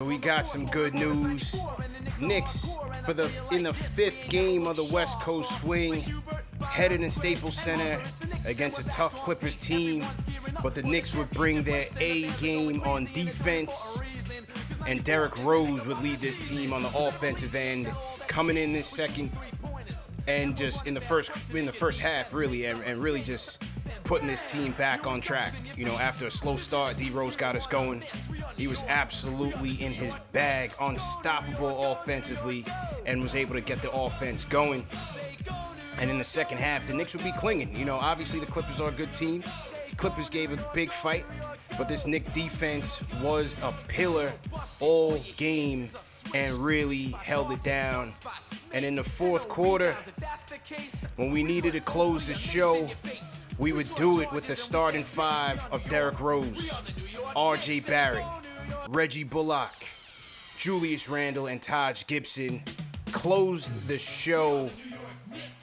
We got some good news. Knicks in the fifth game of the West Coast swing, headed in Staples Center against a tough Clippers team, but the Knicks would bring their A game on defense, and Derrick Rose would lead this team on the offensive end, coming in this second and just in the first half really, and really just putting this team back on track. You know, after a slow start, D Rose got us going. He was absolutely in his bag, unstoppable offensively, and was able to get the offense going. And in the second half, the Knicks would be clinging. You know, obviously the Clippers are a good team. Clippers gave a big fight, but this Knicks defense was a pillar all game and really held it down. And in the fourth quarter, when we needed to close the show, we would do it with the starting five of Derrick Rose, R.J. Barrett, Reggie Bullock, Julius Randle, and Taj Gibson. Closed the show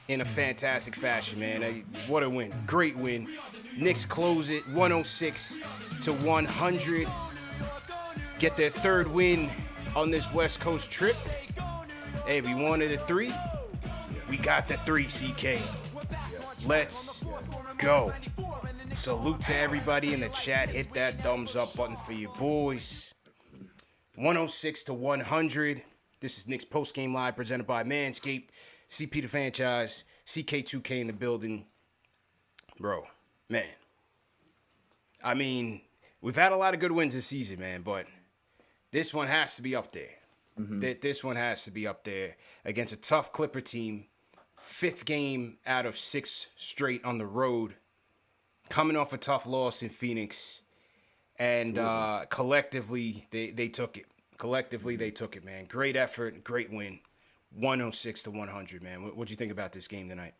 in a fantastic fashion, man. What a win. Great win. Knicks close it 106-100. Get their third win on this West Coast trip. Hey, we wanted a 3. We got the 3, CK. Let's go. Salute to everybody in the chat. Hit that thumbs up button for you boys. 106-100. This is Knicks Postgame Live presented by Manscaped. CP the franchise. CK2K in the building. Bro, man. I mean, we've had a lot of good wins this season, man, but this one has to be up there. This one has to be up there against a tough Clipper team. 5th game out of 6 straight on the road. Coming off a tough loss in Phoenix. And collectively, they took it. Collectively, they took it, man. Great effort, great win. 106-100, man. What'd you think about this game tonight?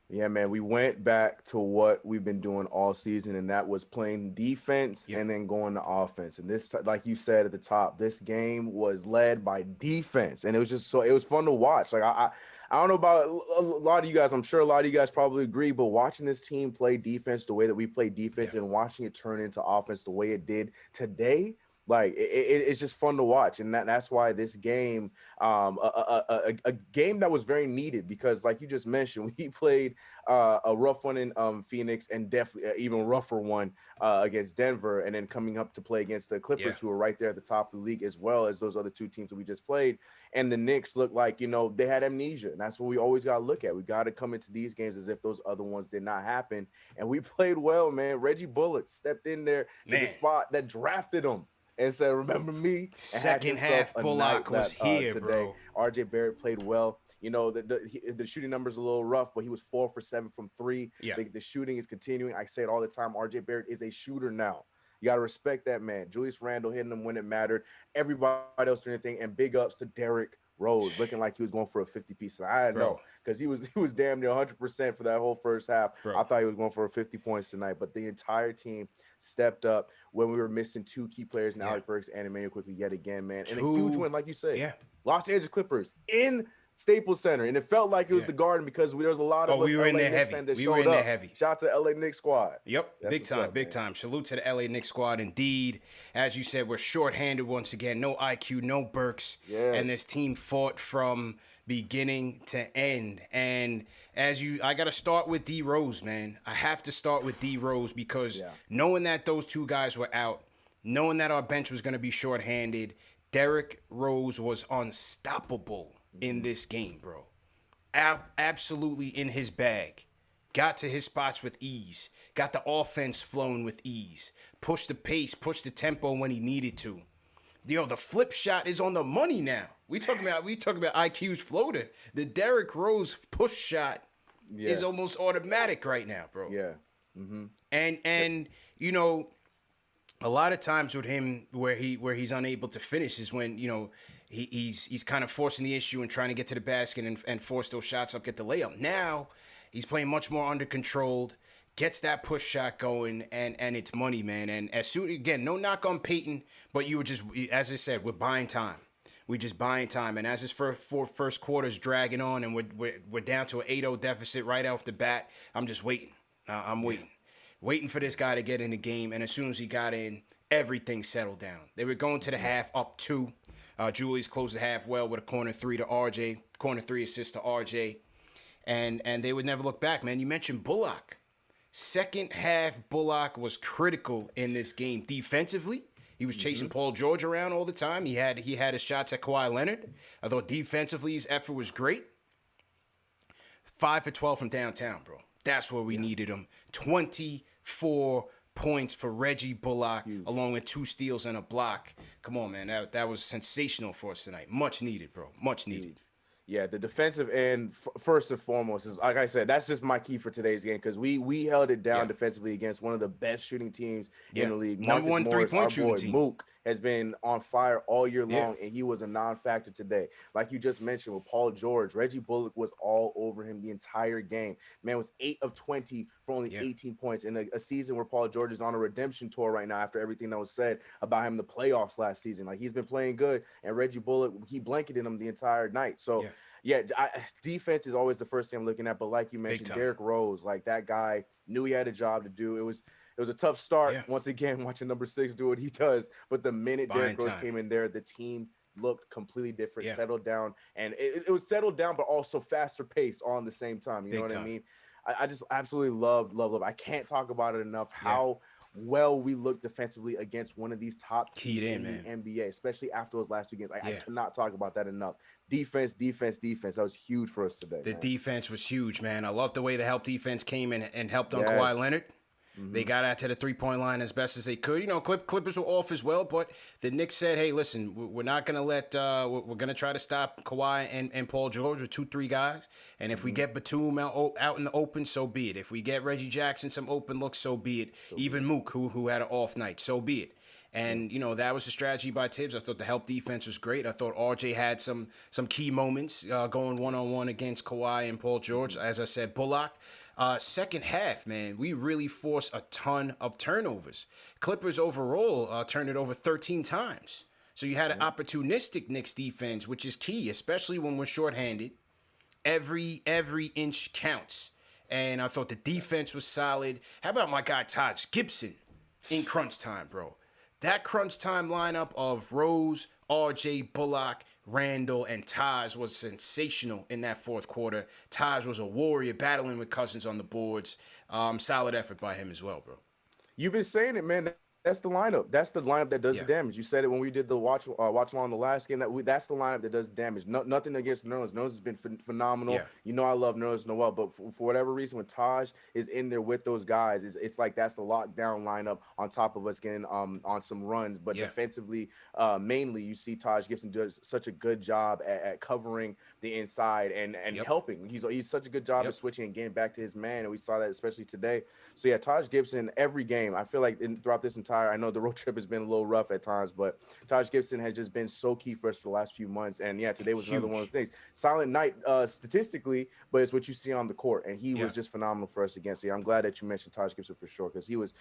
Yeah, man, we went back to what we've been doing all season, and that was playing defense and then going to offense. And this, like you said at the top, this game was led by defense, and it was just it was fun to watch. Like I don't know about a lot of you guys. I'm sure a lot of you guys probably agree, but watching this team play defense the way that we play defense and watching it turn into offense the way it did today, like it's just fun to watch, and that's why this game, a game that was very needed, because like you just mentioned, we played a rough one in Phoenix, and definitely even rougher one against Denver, and then coming up to play against the Clippers, who are right there at the top of the league, as well as those other 2 teams that we just played. And the Knicks looked like, you know, they had amnesia, and that's what we always got to look at. We got to come into these games as if those other ones did not happen, and we played well, man. Reggie Bullock stepped in there to the spot that drafted him and said, "Remember me." Second half, Bullock was here, today. bro. R.J. Barrett played well. You know, the shooting numbers are a little rough, but he was 4 for 7 from 3. Yeah. The shooting is continuing. I say it all the time. R.J. Barrett is a shooter now. You got to respect that, man. Julius Randle hitting him when it mattered. Everybody else doing anything. And big ups to Derrick Rose, looking like he was going for a 50-piece. I know, because he was damn near 100% for that whole first half. I thought he was going for a 50 points tonight, but the entire team stepped up when we were missing 2 key players in Alec Burks and Emmanuel quickly yet again, man. And a huge win, like you said. Los Angeles Clippers in Staples Center, and it felt like it was the Garden, because there was a lot of us we were LA in there Knicks heavy. fans that We showed were in up. there heavy. Shout out to LA Knicks squad. Yep, big time. Salute to the LA Knicks squad, indeed. As you said, we're shorthanded once again. No IQ, no Burks, and this team fought from beginning to end. And I got to start with D Rose, man. I have to start with D Rose, because knowing that those 2 guys were out, knowing that our bench was going to be shorthanded, Derrick Rose was unstoppable in this game, bro. Absolutely in his bag. Got to his spots with ease. Got the offense flowing with ease. Pushed the pace, pushed the tempo when he needed to. Yo, the flip shot is on the money now. We talking about IQ's floater. The Derrick Rose push shot is almost automatic right now, bro. Yeah. And you know, a lot of times with him where he's unable to finish is when, you know, he's kind of forcing the issue and trying to get to the basket and force those shots up, get the layup. Now he's playing much more under controlled, gets that push shot going, and it's money, man. And as soon, again, no knock on Peyton, but you were just, as I said, we're buying time. We're just buying time. And as his first quarter's dragging on, and we're down to an 8-0 deficit right off the bat, I'm just waiting. I'm waiting for this guy to get in the game. And as soon as he got in, everything settled down. They were going to the half up 2. Julius closed the half well with a corner 3 to RJ, corner 3 assist to RJ, and they would never look back, man. You mentioned Bullock. Second half, Bullock was critical in this game defensively. He was chasing Paul George around all the time. He had his shots at Kawhi Leonard. I thought defensively his effort was great. 5 for 12 from downtown, bro. That's where we needed him. 24 points for Reggie Bullock, along with 2 steals and a block. Come on, man. That was sensational for us tonight. Much needed, bro. Much needed. Yeah, the defensive end, first and foremost, is, like I said, that's just my key for today's game, because we held it down defensively against one of the best shooting teams in the league. Number one three-point shooting team. Mook has been on fire all year long, and he was a non-factor today. Like you just mentioned with Paul George, Reggie Bullock was all over him the entire game. Man was 8 of 20 for only 18 points in a season where Paul George is on a redemption tour right now after everything that was said about him in the playoffs last season. Like, he's been playing good, and Reggie Bullock, he blanketed him the entire night. So, defense is always the first thing I'm looking at. But like you mentioned, Derrick Rose, like, that guy knew he had a job to do. It was a tough start once again watching number 6 do what he does. But the minute Derrick Rose came in there, the team looked completely different, settled down, and it was settled down, but also faster paced all in the same time. You know what I mean? I just absolutely love. I can't talk about it enough. How well we look defensively against one of these top teams in the NBA, especially after those last 2 games. I cannot talk about that enough. Defense. That was huge for us today. The defense was huge, man. I love the way the help defense came in and helped on Kawhi Leonard. They got out to the 3-point line as best as they could. You know, Clippers were off as well, but the Knicks said, hey, listen, we're not going to let we're going to try to stop Kawhi and Paul George with 2-3 guys. And if we get Batum out in the open, so be it. If we get Reggie Jackson some open looks, so be it. Even Mook, who had an off night, so be it. And, you know, that was the strategy by Tibbs. I thought the help defense was great. I thought RJ had some key moments going one-on-one against Kawhi and Paul George. As I said, Bullock. Second half, man, we really forced a ton of turnovers. Clippers overall turned it over 13 times. So you had an opportunistic Knicks defense, which is key, especially when we're shorthanded. Every inch counts. And I thought the defense was solid. How about my guy Taj Gibson in crunch time, bro? That crunch time lineup of Rose, RJ, Bullock, Randall, and Taj was sensational in that fourth quarter. Taj was a warrior battling with Cousins on the boards. Solid effort by him as well, bro. You've been saying it, man. That's the lineup. That's the lineup that does the damage. You said it when we did the watch along the last game. That's the lineup that does the damage. Nothing against Nerlens. Nerlens has been phenomenal. Yeah. You know I love Nerlens Noel, but for whatever reason, when Taj is in there with those guys, it's like that's the lockdown lineup on top of us getting on some runs. But defensively, mainly, you see Taj Gibson does such a good job at covering the inside and helping. He's such a good job at switching and getting back to his man, and we saw that especially today. So yeah, Taj Gibson every game. I feel like throughout this entire, I know the road trip has been a little rough at times, but Taj Gibson has just been so key for us for the last few months. And yeah, today was another one of the things. Silent night statistically, but it's what you see on the court, and he was just phenomenal for us again. So yeah, I'm glad that you mentioned Taj Gibson for sure, because he was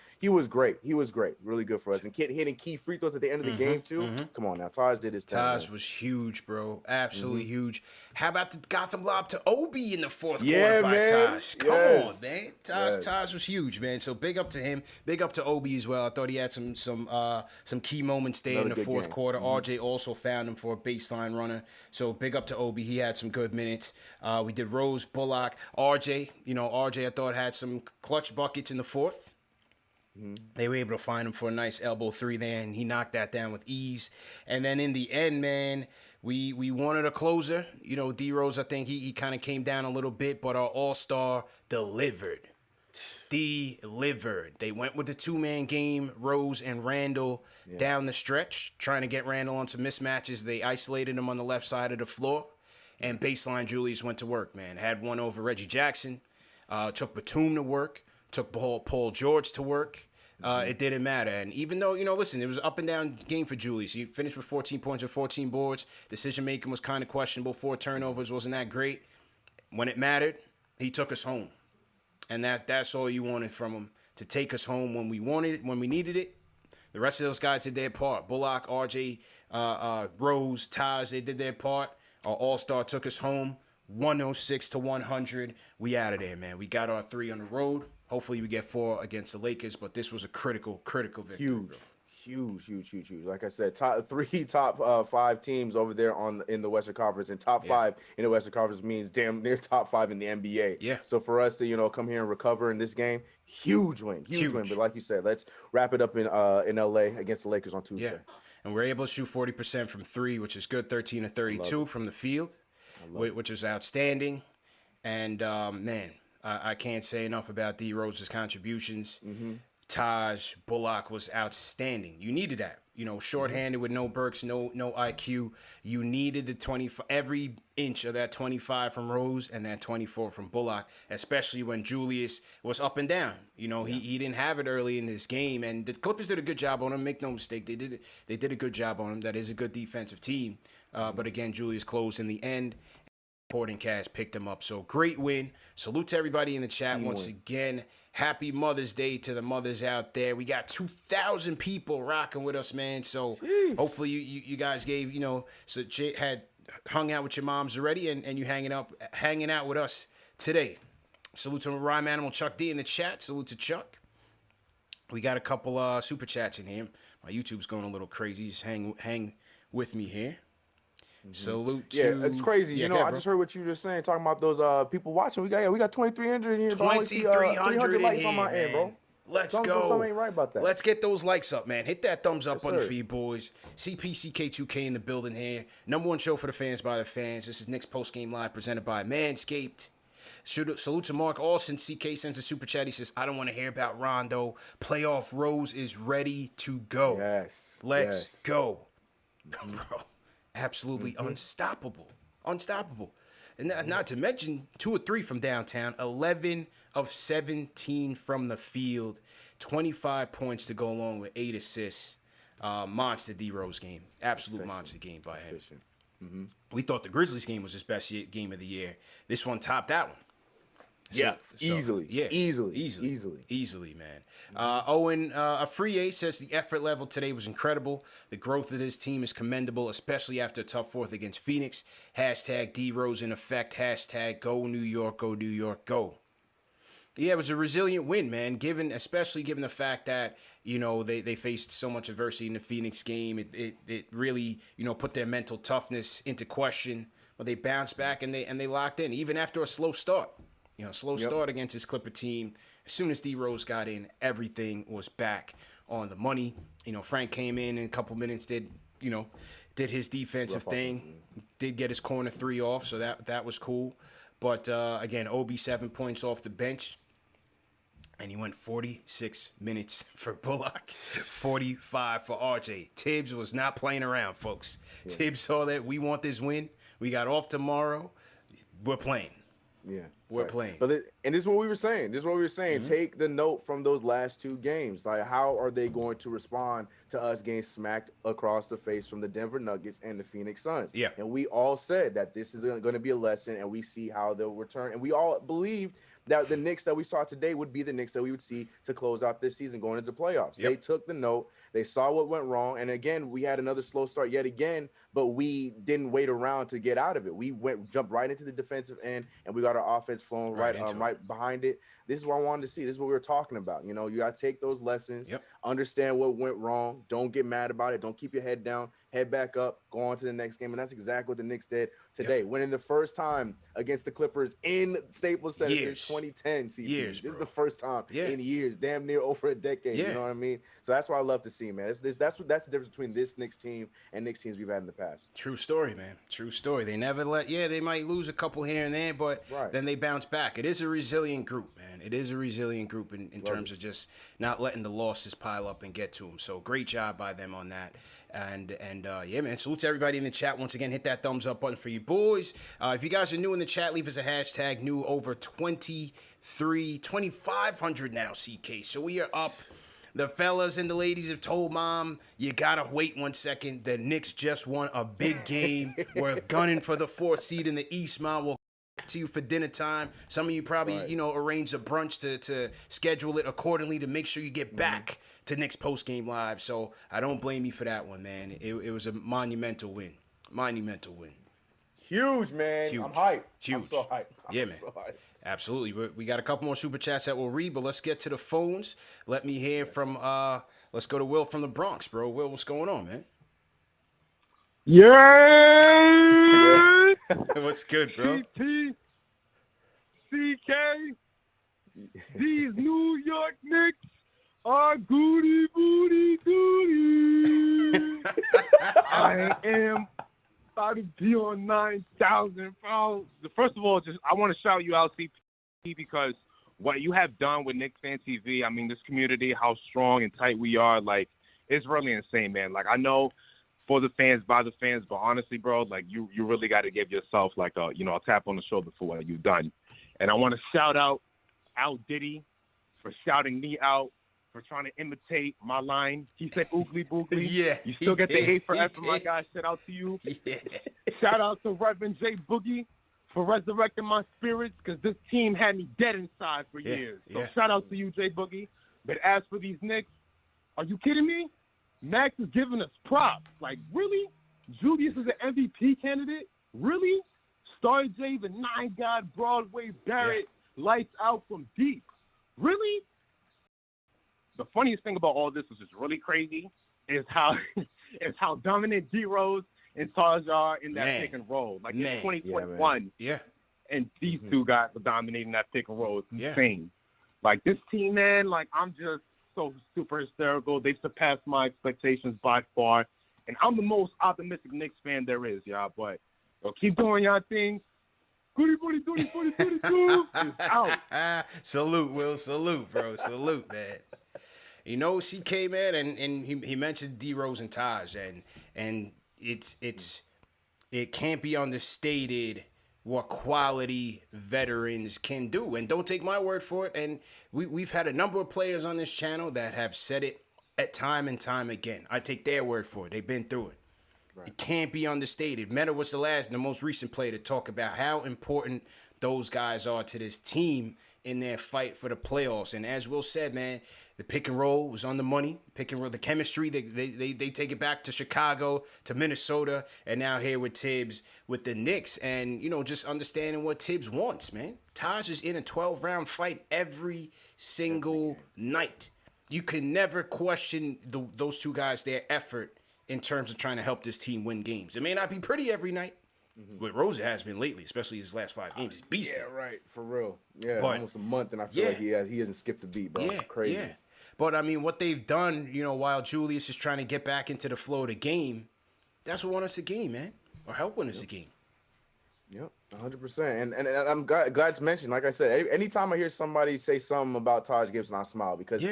great. He was great, really good for us, and hitting key free throws at the end of the game too. Come on now, Taj did his thing. Taj was huge, bro, absolutely huge. How about the Gotham lob to Obi in the fourth quarter by Taj? Come on, man, Taj was huge, man. So big up to him, big up to Obi as well. I thought he had some key moments there in the fourth quarter. RJ also found him for a baseline runner. So big up to Obi. He had some good minutes. We did Rose, Bullock, RJ. You know, RJ I thought had some clutch buckets in the fourth. They were able to find him for a nice elbow 3 there, and he knocked that down with ease. And then in the end, man, we wanted a closer. You know, D Rose, I think he kind of came down a little bit, but our all-star delivered. They went with the 2-man game, Rose and Randall down the stretch, trying to get Randall on some mismatches. They isolated him on the left side of the floor, and baseline Julius went to work, man. Had one over Reggie Jackson, took Batum to work, took Paul George to work. It didn't matter. And even though, you know, listen, it was an up and down game for Julius. He finished with 14 points and 14 boards. Decision-making was kind of questionable. 4 turnovers wasn't that great. When it mattered, he took us home. And that's all you wanted from him, to take us home when we wanted it, when we needed it. The rest of those guys did their part. Bullock, RJ, Rose, Taj, they did their part. Our all-star took us home, 106-100. We out of there, man. We got our 3 on the road. Hopefully we get 4 against the Lakers, but this was a critical victory. Huge. Like I said, top five teams over there in the Western Conference, and top five in the Western Conference means damn near top five in the NBA. Yeah. So for us to come here and recover in this game, huge win. But like you said, let's wrap it up in LA against the Lakers on Tuesday. Yeah, and we're able to shoot 40% from three, which is good. 13 to 32 from the field, which is outstanding. And man, I can't say enough about D Rose's contributions. Taj Bullock was outstanding. You needed that. Shorthanded with no Burks, no IQ. You needed the 25, every inch of that 25 from Rose and that 24 from Bullock, especially when Julius was up and down. He didn't have it early in this game, and the Clippers did a good job on him. Make no mistake, they did a good job on him. That is a good defensive team. But again, Julius closed in the end. Porting Cash picked him up. So great win. Salute to everybody in the chat once again. Happy Mother's Day to the mothers out there. We got 2,000 people rocking with us, man. So hopefully you guys gave, so had hung out with your moms already and you hanging out with us today. Salute to Rhyme Animal Chuck D in the chat. Salute to Chuck. We got a couple super chats in here. My YouTube's going a little crazy. Just hang with me here. Salute to... Yeah, it's crazy. I just heard what you were saying, talking about those people watching. We got 2,300 in here. 2,300 likes in on my end, bro. Let's go. Something ain't right about that. Let's get those likes up, man. Hit that thumbs up button for you boys. CPCK2K in the building here. Number one show for the fans by the fans. This is Knicks Post Game Live presented by Manscaped. Salute to Mark Alston. CK sends a super chat. He says, I don't want to hear about Rondo. Playoff Rose is ready to go. Yes. Let's go. Bro. Absolutely unstoppable. And not to mention 2 or 3 from downtown, 11 of 17 from the field, 25 points to go along with 8 assists. Monster D-Rose game. Absolute monster game by him. We thought the Grizzlies game was his best game of the year. This one topped that one. Easily, man. Owen Afriye says the effort level today was incredible. The growth of this team is commendable, especially after a tough fourth against Phoenix. Hashtag D Rose in effect. Hashtag go New York, go New York, go. Yeah, it was a resilient win, man. Especially given the fact that they faced so much adversity in the Phoenix game. It really put their mental toughness into question. But they bounced back and they locked in even after a slow start. Start against his Clipper team. As soon as D Rose got in, everything was back on the money. Frank came in a couple minutes, did his defensive thing, did get his corner 3 off, so that was cool. But again, Obi 7 points off the bench, and he went 46 minutes for Bullock, 45 for RJ. Tibbs was not playing around, folks. Yeah. Tibbs saw that we want this win. We got off tomorrow. We're playing. Yeah, we're playing. And this is what we were saying. Take the note from those last 2 games. Like, how are they going to respond to us getting smacked across the face from the Denver Nuggets and the Phoenix Suns? Yeah. And we all said that this is going to be a lesson, and we see how they'll return. And we all believed that the Knicks that we saw today would be the Knicks that we would see to close out this season going into playoffs. Yep. They took the note. They saw what went wrong. And again, we had another slow start yet again, but we didn't wait around to get out of it. We jumped right into the defensive end, and we got our offense flowing right behind it. This is what I wanted to see. This is what we were talking about. You got to take those lessons, understand what went wrong. Don't get mad about it. Don't keep your head down. Head back up. Go on to the next game. And that's exactly what the Knicks did today. Winning the first time against the Clippers in Staples Center since 2010. This is the first time in years, damn near over a decade. You know what I mean? So that's what I love to see, man. That's the difference between this Knicks team and Knicks teams we've had in the past. True story, man. True story. They never they might lose a couple here and there, but then they bounce back. It is a resilient group, man. It is a resilient group in terms of just not letting the losses pile up and get to them. So great job by them on that. And yeah, man, salute to everybody in the chat. Once again, hit that thumbs up button for you boys. If you guys are new in the chat, leave us a hashtag new. Over 2,500 now, CK. So we are up. The fellas and the ladies have told Mom, you gotta wait 1 second. The Knicks just won a big game. We're gunning for the 4th seed in the East, Mom. We'll back to you for dinner time. Some of you probably, arrange a brunch to schedule it accordingly to make sure you get back to Knicks Post Game Live. So I don't blame you for that one, man. It was a monumental win. Huge, man. Huge. I'm hyped. Huge. I'm so hyped. Man. So hyped. Absolutely. We got a couple more super chats that we'll read, but let's get to the phones. Let me hear from Let's go to Will from the Bronx, bro. Will, what's going on, man? Yeah. What's good, bro? CK. These New York Knicks are goody, booty, goody. I am about to be on 9,000 pounds. First of all, I want to shout you out, CP, because what you have done with KnicksFanTV, I mean, this community, how strong and tight we are, like, it's really insane, man. Like, I know for the fans, by the fans, but honestly, bro, like, you really got to give yourself, like, a tap on the shoulder for what you've done. And I want to shout out Al Diddy for shouting me out, for trying to imitate my line. He said oogly boogly. Yeah. You still get the hate for effing, my guy. Shout out to you. Yeah. Shout out to Reverend J Boogie for resurrecting my spirits, because this team had me dead inside for years. So shout out to you, J Boogie. But as for these Knicks, are you kidding me? Max is giving us props. Like, really? Julius is an MVP candidate? Really? Star J, the 9-God, Broadway, Barrett, lights out from deep. Really? The funniest thing about all this, which is really crazy, is how dominant D-Rose and Taj are in that pick and roll. Like, in 2021, and these two guys are dominating that pick and roll. It's insane. Like, this team, man, like, I'm just so super hysterical. They've surpassed my expectations by far. And I'm the most optimistic Knicks fan there is, y'all. But keep doing y'all thing. Goody, booty, doody, booty, doody, doo. It's out. Salute, Will. Salute, bro. Salute, man. You know, CK, man, and he mentioned D-Rose and Taj, and it can't be understated what quality veterans can do. And don't take my word for it. And we've had a number of players on this channel that have said it at time and time again. I take their word for it. They've been through it. Right. It can't be understated. Meta was the most recent player to talk about how important those guys are to this team in their fight for the playoffs. And as Will said, man, the pick and roll was on the money. Pick and roll, the chemistry, they take it back to Chicago, to Minnesota, and now here with Tibbs with the Knicks. And, you know, just understanding what Tibbs wants, man. Taj is in a 12-round fight every single night. You can never question those two guys, their effort in terms of trying to help this team win games. It may not be pretty every night, but Rosa has been lately, especially his last 5 games. He's beasting. Yeah, right. For real. Yeah, but, almost a month, and I feel like he hasn't skipped a beat, bro. Yeah, crazy. Yeah. But, I mean, what they've done, you know, while Julius is trying to get back into the flow of the game, that's what won us the game, man, or help win us the game. Yep, 100%. And I'm glad it's mentioned. Like I said, anytime I hear somebody say something about Taj Gibson, I smile because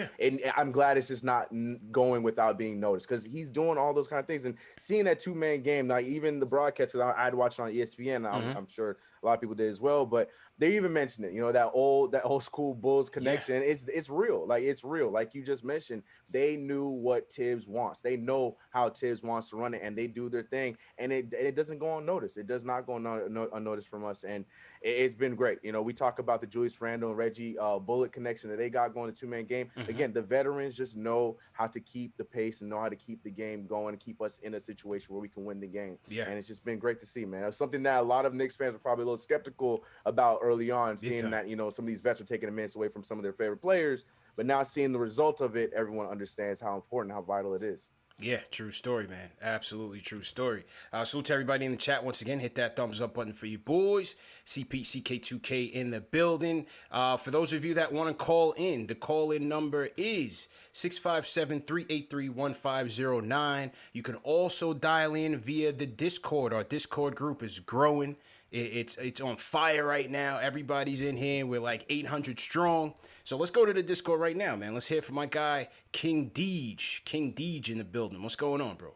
I'm glad it's just not going without being noticed, because he's doing all those kind of things. And seeing that 2-man game, like even the broadcast, I had watched on ESPN. I'm sure a lot of people did as well, but they even mentioned it. You know, that old school Bulls connection. It's real. Like, it's real. Like you just mentioned, they knew what Tibbs wants. They know how Tibbs wants to run it, and they do their thing. And it doesn't go unnoticed. It does not go unnoticed from us. And it's been great. You know, we talk about the Julius Randle and Reggie Bullock connection that they got going to 2-man game. Again, the veterans just know how to keep the pace and know how to keep the game going and keep us in a situation where we can win the game. Yeah. And it's just been great to see, man. It's something that a lot of Knicks fans were probably a little skeptical about early on, seeing that, you know, some of these vets are taking a minutes away from some of their favorite players. But now seeing the result of it, everyone understands how important, how vital it is. Yeah, true story, man. Absolutely true story. Salute to everybody in the chat once again. Hit that thumbs up button for you boys. CPCK2K in the building. For those of you that want to call in, the call-in number is 657-383-1509. You can also dial in via the Discord. Our Discord group is growing. It's on fire right now. Everybody's in here. We're like 800 strong. So let's go to the Discord right now, man. Let's hear from my guy, King Deej. King Deej in the building. What's going on, bro?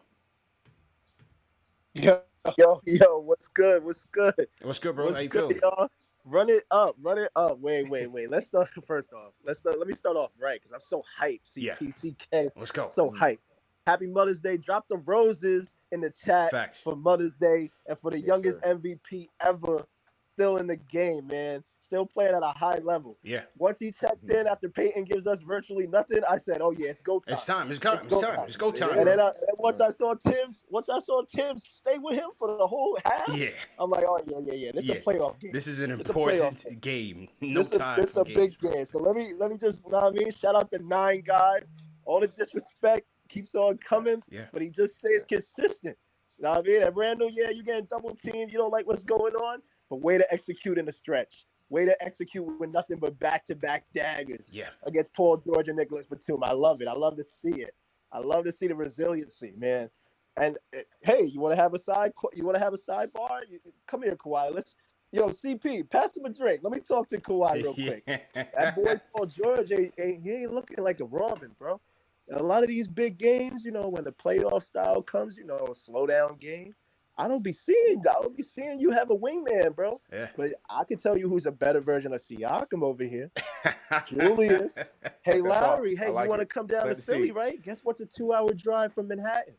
Yo, what's good? What's good? What's good, bro? What's How you good, feeling? y'all? Run it up. Wait. Let's start first off. Let me start off right, because I'm so hyped. CPCK. Let's go. So hyped. Happy Mother's Day. Drop the roses in the chat for Mother's Day and for the youngest MVP ever still in the game, man. Still playing at a high level. Yeah. Once he checked in after Peyton gives us virtually nothing, I said, "Oh yeah, it's go time. It's time. It's go time. And then once I saw Tibbs stay with him for the whole half. Yeah. I'm like, oh yeah. This is a playoff game. This is an important game. No time. This is a big game. So let me just, you know what I mean? Shout out the 9 guy all the disrespect keeps on coming, but he just stays consistent. You know what I mean? And Randall, yeah, you're getting double teamed. You don't like what's going on, but way to execute in the stretch. Way to execute with nothing but back-to-back daggers against Paul George and Nicholas Batum. I love it. I love to see it. I love to see the resiliency, man. And hey, you want to have a sidebar? Come here, Kawhi. CP, pass him a drink. Let me talk to Kawhi real quick. That boy Paul George, he ain't looking like a Robin, bro. A lot of these big games, when the playoff style comes, a slow down game. I don't be seeing you have a wingman, bro. Yeah. But I can tell you who's a better version of Siakam over here. Julius. Hey, Lowry. Hey, you want to come down to Philly, right? Guess what's a 2-hour drive from Manhattan?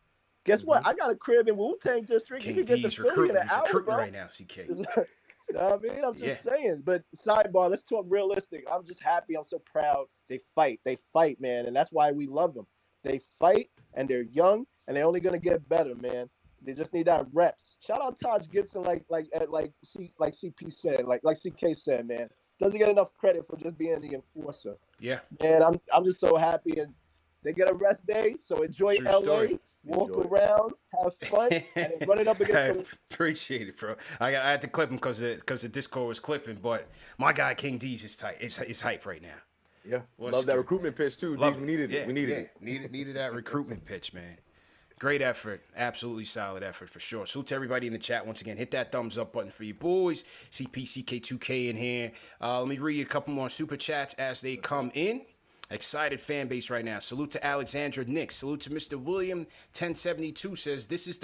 Guess what? I got a crib in Wu-Tang District. You can get to Philly in an hour, bro. Right now, CK. You know what I mean? I'm just saying. But sidebar, let's talk realistic. I'm just happy. I'm so proud. They fight, man. And that's why we love them. They fight, and they're young, and they're only going to get better, man. They just need that reps. Shout out Taj Gibson, like CP said, like CK said, man. Doesn't get enough credit for just being the enforcer. Yeah. Man, I'm just so happy. And they get a rest day, so enjoy LA. Story. Walk around, have fun, and run it up against Appreciate it, bro. I had to clip him because the Discord was clipping, but my guy King D's is tight. It's hype right now. Yeah. Love that recruitment pitch too. We needed it. We needed it. Needed that recruitment pitch, man. Great effort. Absolutely solid effort for sure. Salute to everybody in the chat. Once again, hit that thumbs up button for you boys. CPCK2K in here. Let me read a couple more super chats as they come in. Excited fan base right now. Salute to Alexandra Knicks. Salute to Mr. William 1072 says this is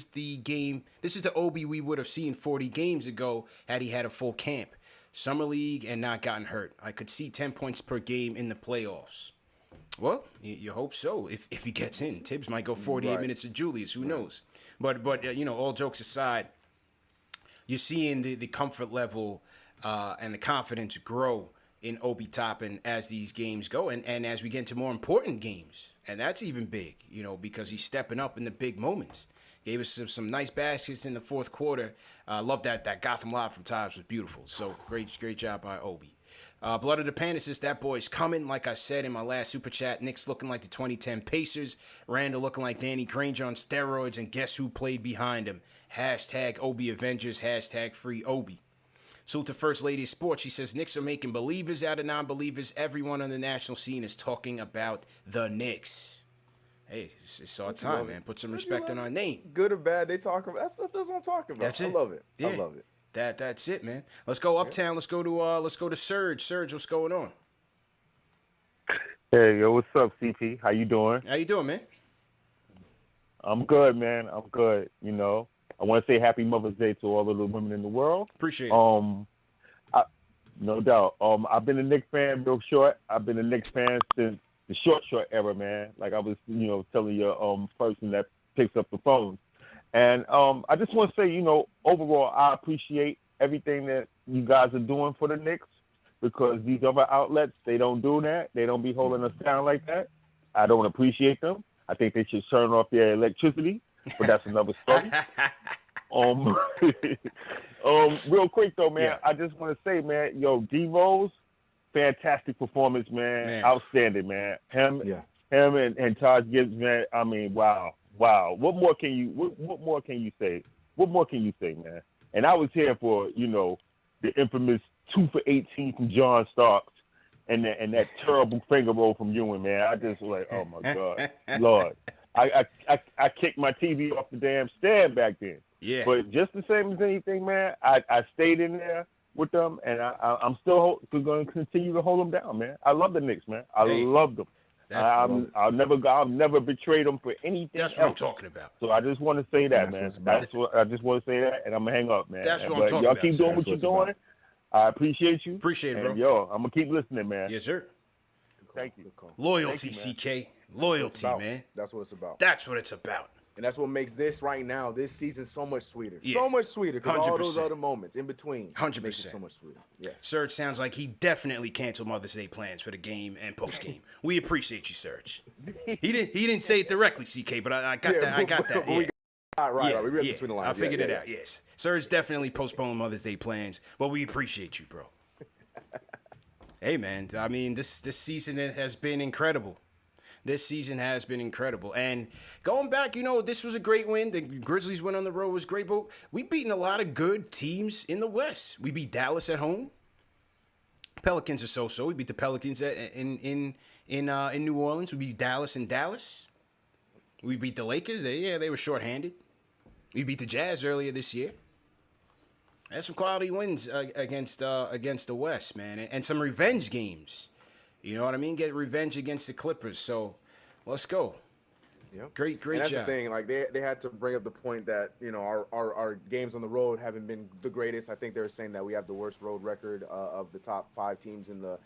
the Obi we would have seen 40 games ago had he had a full camp. Summer League and not gotten hurt. I could see 10 points per game in the playoffs. Well, you hope so. If he gets in, Tibbs might go 48 minutes of Julius. Who knows? But all jokes aside, you're seeing the comfort level and the confidence grow in Obi Toppin as these games go, and as we get into more important games, and that's even big, because he's stepping up in the big moments. Gave us some nice baskets in the fourth quarter. Love that Gotham Live from Taj was beautiful. So great job by Obi. Blood of the Panda says that boy's coming. Like I said in my last super chat, Knicks looking like the 2010 Pacers. Randall looking like Danny Granger on steroids, and guess who played behind him? Hashtag Obi Avengers. Hashtag free Obi. So to First Lady of Sports, she says Knicks are making believers out of non-believers. Everyone on the national scene is talking about the Knicks. Hey, it's our time, man. Put some respect on our name. Good or bad, they talk about. That's what I'm talking about. I love it. Yeah. I love it. That's it, man. Let's go uptown. Let's go to Serge. Serge, what's going on? Hey, yo, what's up, CP? How you doing? How you doing, man? I'm good, man. I'm good. I want to say Happy Mother's Day to all of the women in the world. Appreciate it. No doubt. I've been a Knicks fan real short. I've been a Knicks fan since the short era, man. Like I was, telling your person that picks up the phone. And I just want to say, overall, I appreciate everything that you guys are doing for the Knicks, because these other outlets, they don't do that. They don't be holding us down like that. I don't appreciate them. I think they should turn off their electricity, but that's another story. Real quick though, man, I just want to say, man, D Rose, fantastic performance, man. Outstanding, man. Him and Taj Gibbs, man. I mean, wow. What more can you say? What more can you say, man? And I was here for, the infamous 2 for 18 from John Starks and that terrible finger roll from Ewing, man. I just was like, oh my God, Lord. I kicked my TV off the damn stand back then. Yeah. But just the same as anything, man, I stayed in there with them, and I'm still going to continue to hold them down, man. I love the Knicks, man. I love them. I'll never betray them for anything. That's what I'm talking about. So I just want to say that, man. I just want to say that, and I'm gonna hang up, man. That's what I'm talking about. Y'all keep doing what you're doing. I appreciate you. Appreciate it, bro. Yo, I'm gonna keep listening, man. Yes, sir. Thank you. Loyalty, CK. Loyalty, man. That's what it's about. That's what it's about. And that's what makes this right now, this season, so much sweeter. Yeah. So much sweeter because all those other moments in between 100%. Makes it so much sweeter. Yes. Serge sounds like he definitely canceled Mother's Day plans for the game and post game. We appreciate you, Serge. He didn't say it directly, CK, but I got that. I got that. Yeah. Right. We read between the lines. I figured it out. Yes. Serge definitely postponed Mother's Day plans, but we appreciate you, bro. Hey, man. I mean, this season has been incredible. this season has been incredible. And going back, this was a great win. The Grizzlies win on the road was great, but we beaten a lot of good teams in the West. We beat Dallas at home. Pelicans are so-so. We beat the Pelicans in New Orleans. We beat Dallas in Dallas. We beat the Lakers. They were shorthanded. We beat the Jazz earlier this year. Had some quality wins against the West, man, and some revenge games. You know what I mean? Get revenge against the Clippers. So let's go. Yep. Great and that's job. The thing. Like they had to bring up the point that our games on the road haven't been the greatest. I think they were saying that we have the worst road record of the top 5 teams in the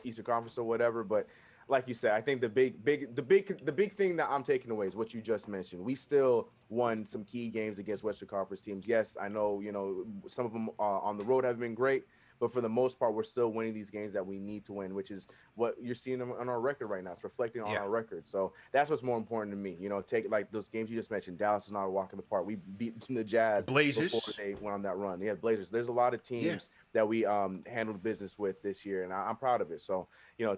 Eastern Conference or whatever. But like you said, I think the big thing that I'm taking away is what you just mentioned. We still won some key games against Western Conference teams. Yes, I know some of them on the road have been great. But for the most part, we're still winning these games that we need to win, which is what you're seeing on our record right now. It's reflecting on our record. So that's what's more important to me. Take like those games you just mentioned. Dallas is not a walk in the park. We beat the Jazz Blazers before they went on that run. Yeah, Blazers. There's a lot of teams that we handled business with this year, and I'm proud of it. So,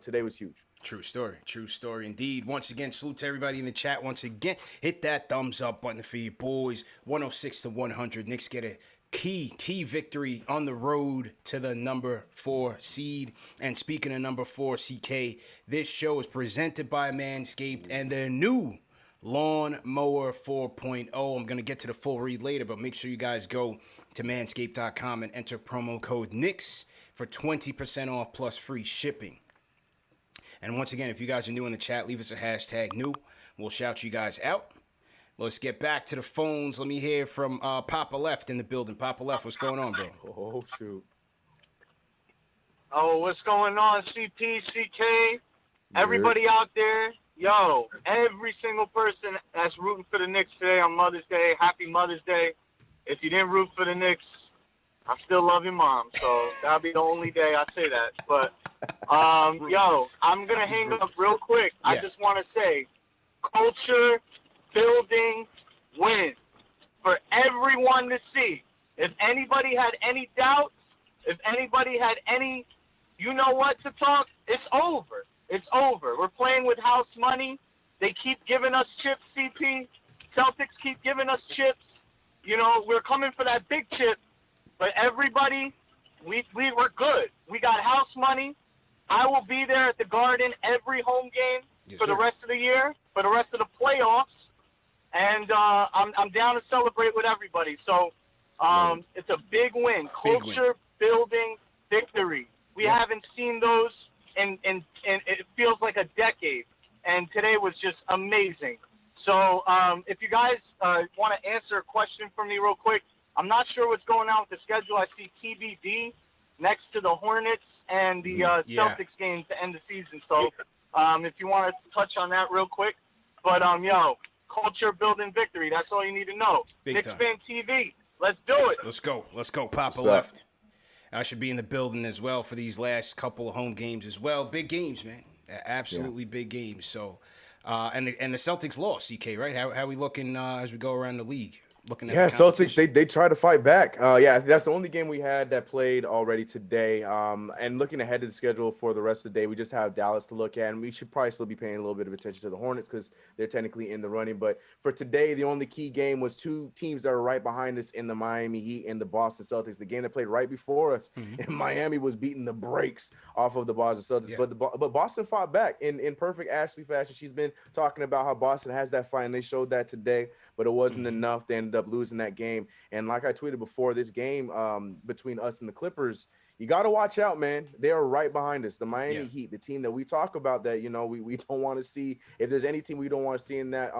today was huge. True story indeed. Once again, salute to everybody in the chat. Once again, hit that thumbs up button for you boys. 106-100. Knicks get a key victory on the road to the number 4 seed. And speaking of number 4, CK, this show is presented by Manscaped and their new Lawnmower 4.0. I'm going to get to the full read later, but make sure you guys go to manscaped.com and enter promo code Knicks for 20% off plus free shipping. And once again, if you guys are new in the chat, leave us a hashtag new. We'll shout you guys out. Let's get back to the phones. Let me hear from Papa Left in the building. Papa Left, what's going on, bro? Oh, shoot. Oh, what's going on, CP, CK, everybody out there? Yo, every single person that's rooting for the Knicks today on Mother's Day, happy Mother's Day. If you didn't root for the Knicks, I still love your mom. So that'll be the only day I say that. But, yo, I'm going to hang up real quick. Yeah. I just want to say, culture building win for everyone to see. If anybody had any doubts, if anybody had any, what to talk, it's over. It's over. We're playing with house money. They keep giving us chips, CP. Celtics keep giving us chips. We're coming for that big chip. But everybody, we were good. We got house money. I will be there at the Garden every home game for the rest of the year, for the rest of the playoffs. And I'm down to celebrate with everybody. So it's a big win. Culture building victory. We haven't seen those in it feels like a decade. And today was just amazing. So if you guys want to answer a question for me real quick, I'm not sure what's going on with the schedule. I see TBD next to the Hornets and the Celtics game to end the season. So if you want to touch on that real quick. But, culture building victory. That's all you need to know. KnicksFanTV. Let's do it. Let's go. Papa Left. I should be in the building as well for these last couple of home games as well. Big games, man. Absolutely big games. So, and the Celtics lost, CK, right? How we looking as we go around the league? Looking at Celtics, they try to fight back. That's the only game we had that played already today. And looking ahead to the schedule for the rest of the day, we just have Dallas to look at, and we should probably still be paying a little bit of attention to the Hornets because they're technically in the running. But for today, the only key game was 2 teams that are right behind us in the Miami Heat and the Boston Celtics. The game that played right before us, and Miami was beating the brakes off of the Boston Celtics. Yeah. But Boston fought back in perfect Ashley fashion. She's been talking about how Boston has that fight, and they showed that today. But it wasn't enough. They ended up losing that game. And like I tweeted before, this game between us and the Clippers, you got to watch out, man. They are right behind us. The Miami Heat, the team that we talk about that, we don't want to see. If there's any team we don't want to see in that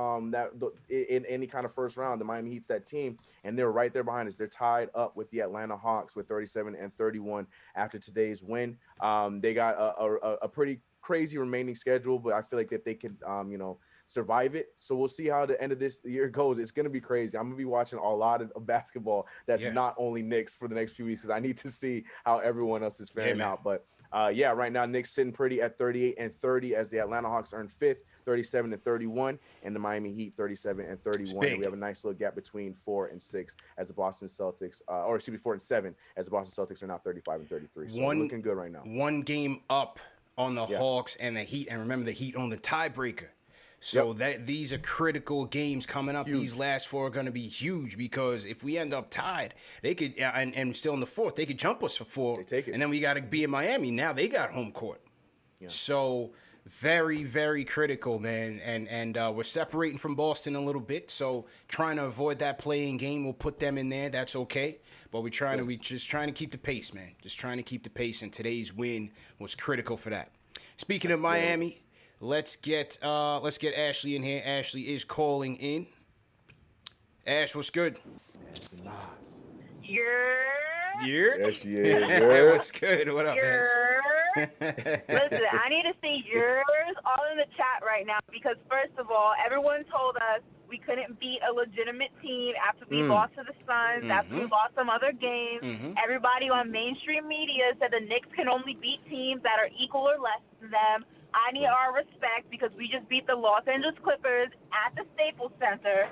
in any kind of first round, the Miami Heat's that team. And they're right there behind us. They're tied up with the Atlanta Hawks with 37-31 after today's win. They got a pretty crazy remaining schedule, but I feel like that they could, survive it. So we'll see how the end of this year goes. It's going to be crazy. I'm going to be watching a lot of basketball that's not only Knicks for the next few weeks because I need to see how everyone else is faring out. But right now Knicks sitting pretty at 38-30 as the Atlanta Hawks earn 5th, 37-31, and the Miami Heat 37-31. And we have a nice little gap between 4 and 6 as the Boston Celtics, 4 and 7 as the Boston Celtics are now 35-33. So looking good right now. One game up on the Hawks and the Heat, and remember the Heat on the tiebreaker So that these are critical games coming up. Huge. These last 4 are going to be huge because if we end up tied, they could and still in the 4th, they could jump us for 4. They take it. And then we got to be in Miami. Now they got home court. Yeah. So very, very critical, man. And we're separating from Boston a little bit. So trying to avoid that play-in game, we'll put them in there. That's okay. But we just trying to keep the pace, man. Just trying to keep the pace. And today's win was critical for that. Speaking of Miami. Let's get Ashley in here. Ashley is calling in. Ash, what's good? Yeah. There she is. What's good? What up, Ash? Listen, I need to see yours all in the chat right now because first of all, everyone told us we couldn't beat a legitimate team after we lost to the Suns, after we lost some other games. Everybody on mainstream media said the Knicks can only beat teams that are equal or less than them. I need our respect because we just beat the Los Angeles Clippers at the Staples Center.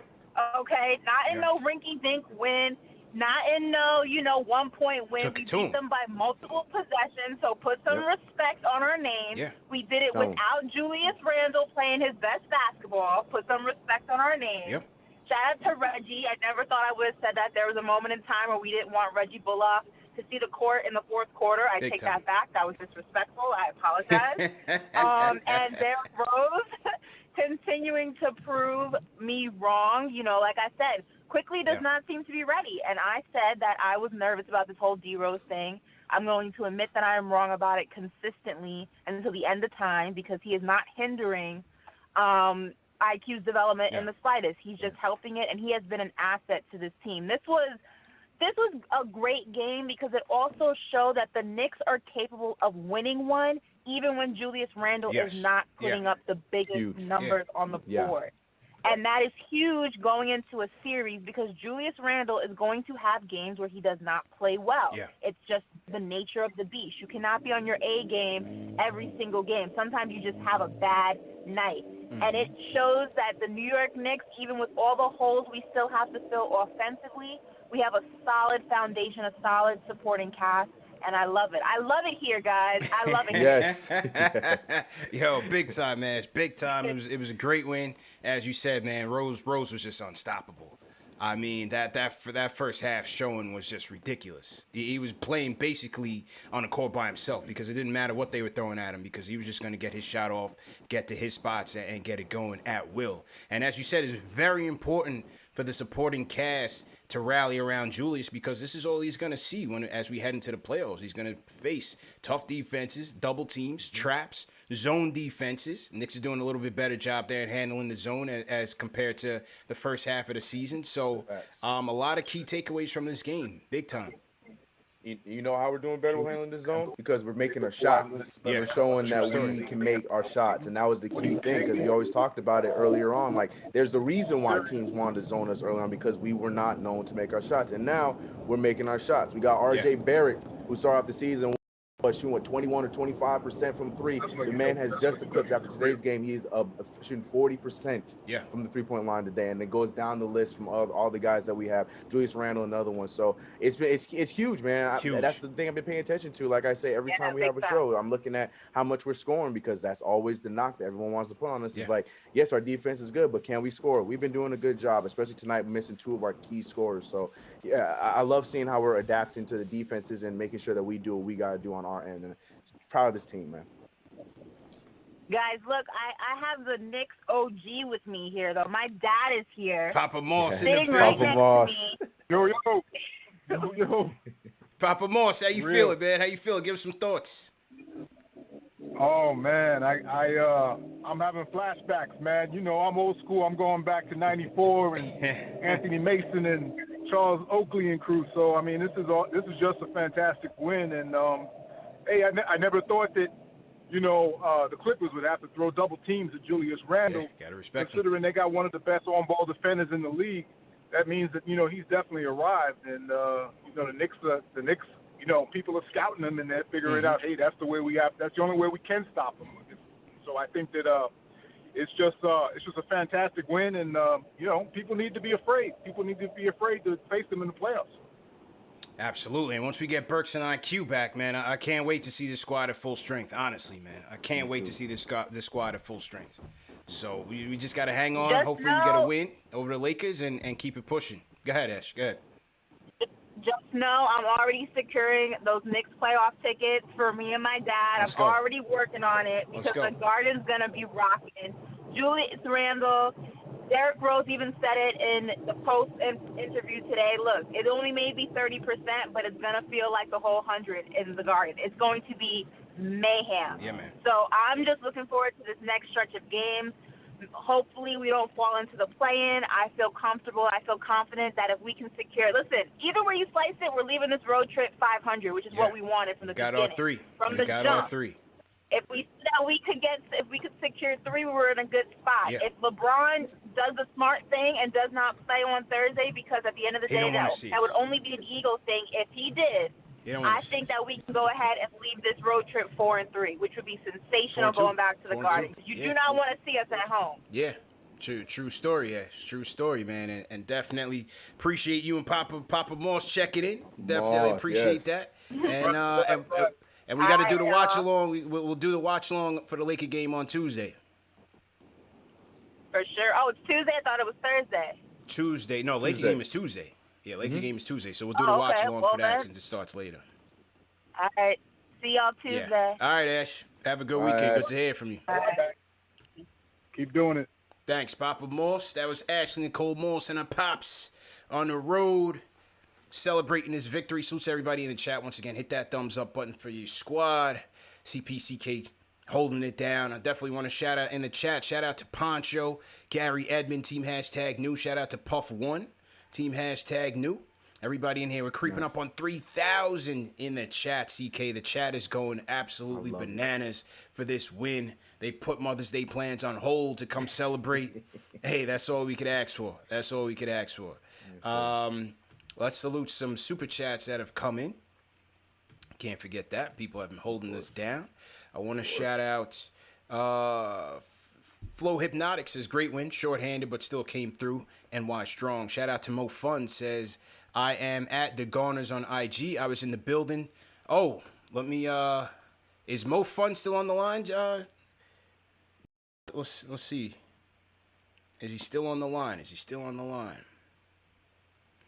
Okay, not in no rinky-dink win, not in no 1-point win. We beat them by multiple possessions, so put some respect on our name. Yeah. We did it without Julius Randle playing his best basketball. Put some respect on our name. Yep. Shout out to Reggie. I never thought I would have said that. There was a moment in time where we didn't want Reggie Bullock to see the court in the 4th quarter. I take that back. That was disrespectful. I apologize. And Derrick Rose continuing to prove me wrong. Like I said, quickly does not seem to be ready. And I said that I was nervous about this whole D-Rose thing. I'm going to admit that I am wrong about it consistently until the end of time because he is not hindering IQ's development in the slightest. He's just helping it, and he has been an asset to this team. This was a great game because it also showed that the Knicks are capable of winning one even when Julius Randle is not putting up the biggest numbers on the board. And that is huge going into a series because Julius Randle is going to have games where he does not play well. Yeah. It's just the nature of the beast. You cannot be on your A game every single game. Sometimes you just have a bad night. And it shows that the New York Knicks, even with all the holes we still have to fill offensively, we have a solid foundation, a solid supporting cast, and I love it. I love it here, guys. I love it here. Yo, big time, man. Big time. It was a great win. As you said, man, Rose was just unstoppable. I mean, that first half showing was just ridiculous. He was playing basically on the court by himself because it didn't matter what they were throwing at him because he was just going to get his shot off, get to his spots, and get it going at will. And as you said, it's very important for the supporting cast to rally around Julius because this is all he's going to see as we head into the playoffs. He's going to face tough defenses, double teams, traps, zone defenses. Knicks are doing a little bit better job there at handling the zone as compared to the first half of the season. So a lot of key takeaways from this game, big time. You know how we're doing better with handling the zone? Because we're making our shots. We're showing that we can make our shots. And that was the key thing because we always talked about it earlier on. Like, there's the reason why teams wanted to zone us early on because we were not known to make our shots. And now we're making our shots. We got R.J. Barrett, who started off the season shooting 21 or 25% from 3. The man has just eclipsed after today's game. He's shooting 40% from the 3-point line today, and it goes down the list from all the guys that we have. Julius Randle, another one. So it's huge, man. That's the thing I've been paying attention to. Like I say, every time we have a show, I'm looking at how much we're scoring because that's always the knock that everyone wants to put on us. It's like, yes, our defense is good, but can we score? We've been doing a good job, especially tonight, missing 2 of our key scorers. So yeah, I love seeing how we're adapting to the defenses and making sure that we do what we got to do on our end. And proud of this team, man. Guys, look, I have the Knicks OG with me here, though. My dad is here. Papa Moss in the building. Papa Moss. Yo. Papa Moss, how you feeling, man? How you feeling? Give us some thoughts. Oh, man, I'm having flashbacks, man. You know, I'm old school. I'm going back to 94 and Anthony Mason and Charles Oakley and crew. So, I mean, this is just a fantastic win. And, hey, I never thought that, the Clippers would have to throw double teams at Julius Randle. Gotta respect considering they got one of the best on-ball defenders in the league. That means that, he's definitely arrived. And, the Knicks, people are scouting him and they're figuring out, hey, that's the only way we can stop him. So I think that it's just a fantastic win. And, people need to be afraid. People need to be afraid to face them in the playoffs. Absolutely. And once we get Burks and IQ back, man, I can't wait to see this squad at full strength. Honestly, man, I can't wait to see this squad at full strength. So we just got to hang on. Just Hopefully we get a win over the Lakers and keep it pushing. Go ahead, Ash. Go ahead. Just know I'm already securing those Knicks playoff tickets for me and my dad. I'm already working on it because the Garden's going to be rocking. Julius Randle, Derrick Rose even said it in the post interview today. Look, it only may be 30%, but it's going to feel like the whole 100 in the Garden. It's going to be mayhem. Yeah, man. So I'm just looking forward to this next stretch of games. Hopefully we don't fall into the play-in. I feel comfortable. I feel confident that if we can secure, listen, either way you slice it, we're leaving this road trip 500, which is what we wanted from the beginning. Got all three. From the jump. All three. If we could secure 3, we're in a good spot. Yeah. If LeBron does the smart thing and does not play on Thursday, because at the end of the day, that would only be an Eagle thing. If he did, I think that we can go ahead and leave this road trip 4-3, which would be sensational going back to the Garden. You do not want to see us at home. Yeah. True story, Ash. True story, man. And definitely appreciate you and Papa Moss checking in. Definitely appreciate that. And we got to do the watch along. We'll do the watch along for the Laker game on Tuesday. For sure. Oh, it's Tuesday? I thought it was Thursday. Tuesday. No, Laker game is Tuesday. Yeah, Laker game is Tuesday. So we'll do the watch along for that since it starts later. All right. See y'all Tuesday. Yeah. All right, Ash. Have a good weekend. Good to hear from you. All right. Keep doing it. Thanks, Papa Moss. That was Ashley Nicole Moss and her pops on the road celebrating this victory. Salutes everybody in the chat. Once again, hit that thumbs up button for your squad. CPCK holding it down. I definitely want to shout out in the chat. Shout out to Poncho, Gary Edmond, Team #new. Shout out to Puff1, Team #new. Everybody in here, we're creeping up on 3,000 in the chat, CK. The chat is going absolutely bananas for this win. They put Mother's Day plans on hold to come celebrate. Hey, that's all we could ask for. That's all we could ask for. Let's salute some super chats that have come in. Can't forget that. People have been holding us down. I want to shout out Flow Hypnotic says, great win, shorthanded, but still came through. NY Strong. Shout out to Mo Fun says, I am at the Garners on IG. I was in the building. Oh, let me, is Mo Fun still on the line? Let's see. Is he still on the line?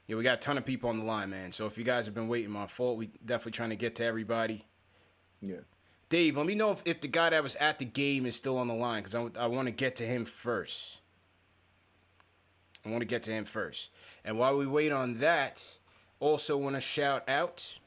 Yeah, we got a ton of people on the line, man. So if you guys have been waiting, my fault. We definitely trying to get to everybody. Yeah. Dave, let me know if the guy that was at the game is still on the line, because I want to get to him first. And while we wait on that, also want to shout out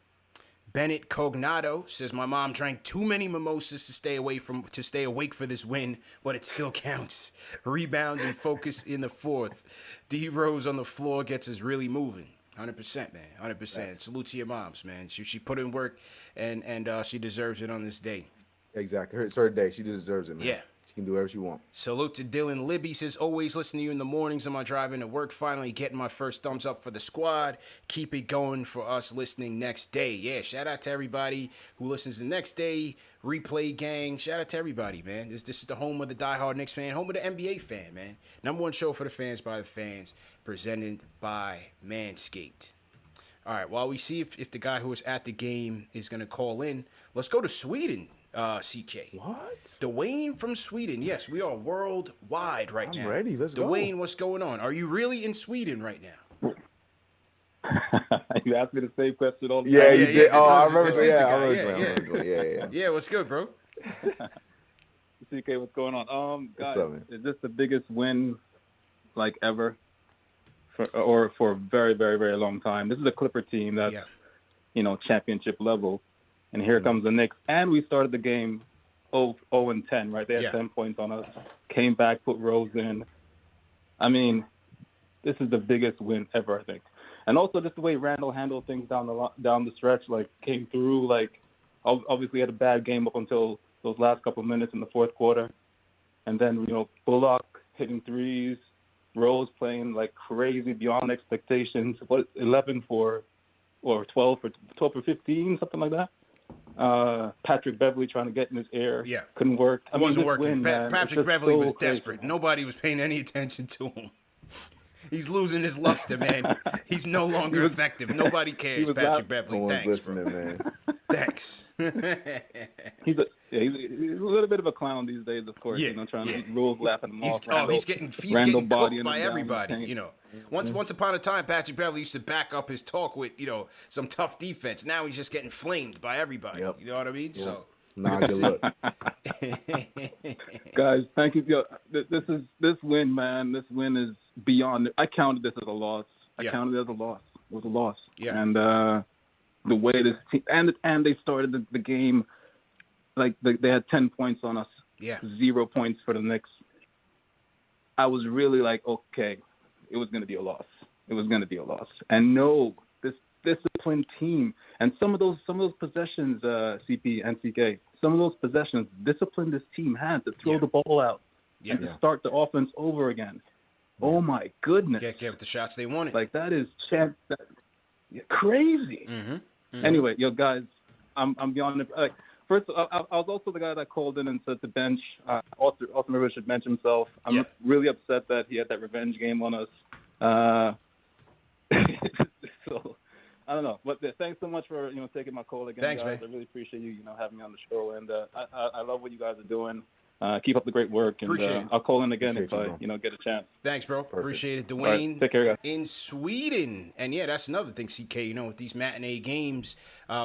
Bennett Cognado says, my mom drank too many mimosas to stay awake for this win, but it still counts. Rebounds and focus in the fourth. D Rose on the floor gets us really moving. 100%, man. 100%. Salute to your moms, man. She put in work, and she deserves it on this day. Exactly. It's her day. She deserves it, man. Yeah. She can do whatever she wants. Salute to Dylan Libby. Says, always listen to you in the mornings on my drive into work. Finally getting my first thumbs up for the squad. Keep it going for us listening next day. Yeah, shout out to everybody who listens the next day. Replay gang. Shout out to everybody, man. This is the home of the diehard Knicks fan. Home of the NBA fan, man. Number one show for the fans by the fans. Presented by Manscaped. All right, while we see if the guy who was at the game is going to call in, let's go to Sweden. CK. What? Dwayne from Sweden. Yes, we are worldwide right now. I'm ready. Let's go. Dwayne, what's going on? Are you really in Sweden right now? You asked me the same question all the time. Yeah, you did. I remember. Yeah. Yeah, what's good, bro? CK, what's going on? Guys, what's up, man? Is this the biggest win, like, ever? For a very, very, very long time. This is a Clipper team that's, championship level. And here comes the Knicks. And we started the game 0-10, right? They had 10 points on us. Came back, put Rose in. I mean, this is the biggest win ever, I think. And also just the way Randall handled things down the stretch, like came through, like obviously had a bad game up until those last couple of minutes in the fourth quarter. And then, Bullock hitting threes, Rose playing like crazy beyond expectations. 11 for, or 12 for 15, something like that. Patrick Beverly trying to get in his air. Yeah. Couldn't work. It wasn't working. Win, Patrick Beverly was crazy. desperate. Nobody was paying any attention to him. He's losing his luster, man. He's no longer effective. Nobody cares, Patrick Beverly. Thanks, bro. Man. Thanks. Yeah, he's a little bit of a clown these days, of course. Trying to rules, laughing him off. He's getting cooked by everybody. Once upon a time, Patrick Beverley used to back up his talk with some tough defense. Now he's just getting flamed by everybody. Yep. You know what I mean? Yep. So. Nah, good luck. Guys, thank you. Yo, this win, man. This win is beyond. I counted this as a loss. I counted it as a loss. It was a loss. Yeah. And the way this team and they started the game like they had 10 points on us. Yeah. 0 points for the Knicks. I was really like, okay, it was going to be a loss. It was going to be a loss. And no, this disciplined team and some of those possessions, CP and CK, some of those possessions, discipline this team had to throw the ball out and to start the offense over again. Yeah. Oh my goodness! Get the shots they wanted. Like that is crazy. Mm-hmm. Mm-hmm. Anyway, guys, I'm beyond it. First, I was also the guy that called in and said to bench. Austin Rivers should bench himself. I'm really upset that he had that revenge game on us. So I don't know, but thanks so much for taking my call again. Thanks, guys. man. I really appreciate you having me on the show, and I love what you guys are doing. Keep up the great work, and I'll call in again if I get a chance. Thanks, bro. Perfect. Appreciate it, Dwayne. Right, take care, guys. In Sweden, and that's another thing, CK. With these matinee games,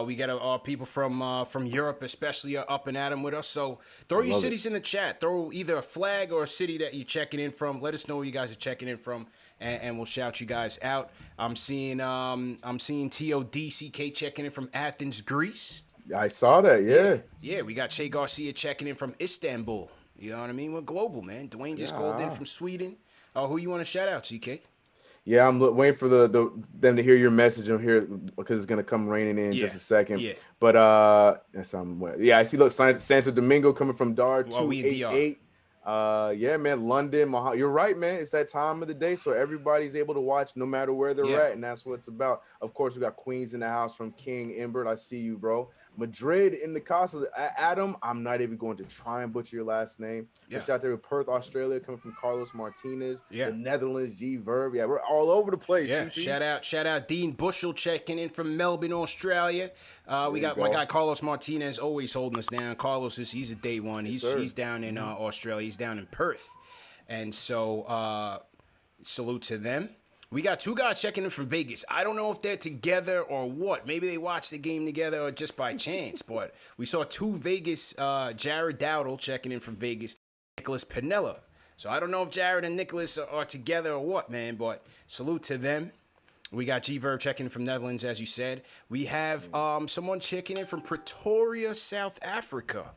we got our people from Europe, especially, are up and at 'em with us. So throw your cities in the chat. Throw either a flag or a city that you're checking in from. Let us know where you guys are checking in from, and we'll shout you guys out. I'm seeing TOD CK checking in from Athens, Greece. I saw that, Yeah, we got Che Garcia checking in from Istanbul. You know what I mean? We're global, man. Dwayne just called in from Sweden. Who you want to shout out, CK? Yeah, I'm waiting for them to hear your message on here because it's gonna come raining in just a second. Yeah. But I see. Look, Santo Domingo coming from Dar 288. Yeah, man, London. You're right, man. It's that time of the day, so everybody's able to watch no matter where they're at, and that's what it's about. Of course, we got Queens in the house from King Imbert. I see you, bro. Madrid in the casa. Adam, I'm not even going to try and butcher your last name. Yeah. Shout out there with Perth, Australia, coming from Carlos Martinez. Yeah. The Netherlands, G Verb. Yeah, we're all over the place. Yeah. CP. Shout out Dean Bushell checking in from Melbourne, Australia. We got my guy Carlos Martinez always holding us down. Carlos he's a day one. He's down in Australia. He's down in Perth. And so salute to them. We got two guys checking in from Vegas. I don't know if they're together or what. Maybe they watched the game together or just by chance. But we saw two Vegas, Jared Dowdle checking in from Vegas, Nicholas Pinella. So I don't know if Jared and Nicholas are together or what, man. But salute to them. We got G-Verb checking in from Netherlands, as you said. We have someone checking in from Pretoria, South Africa.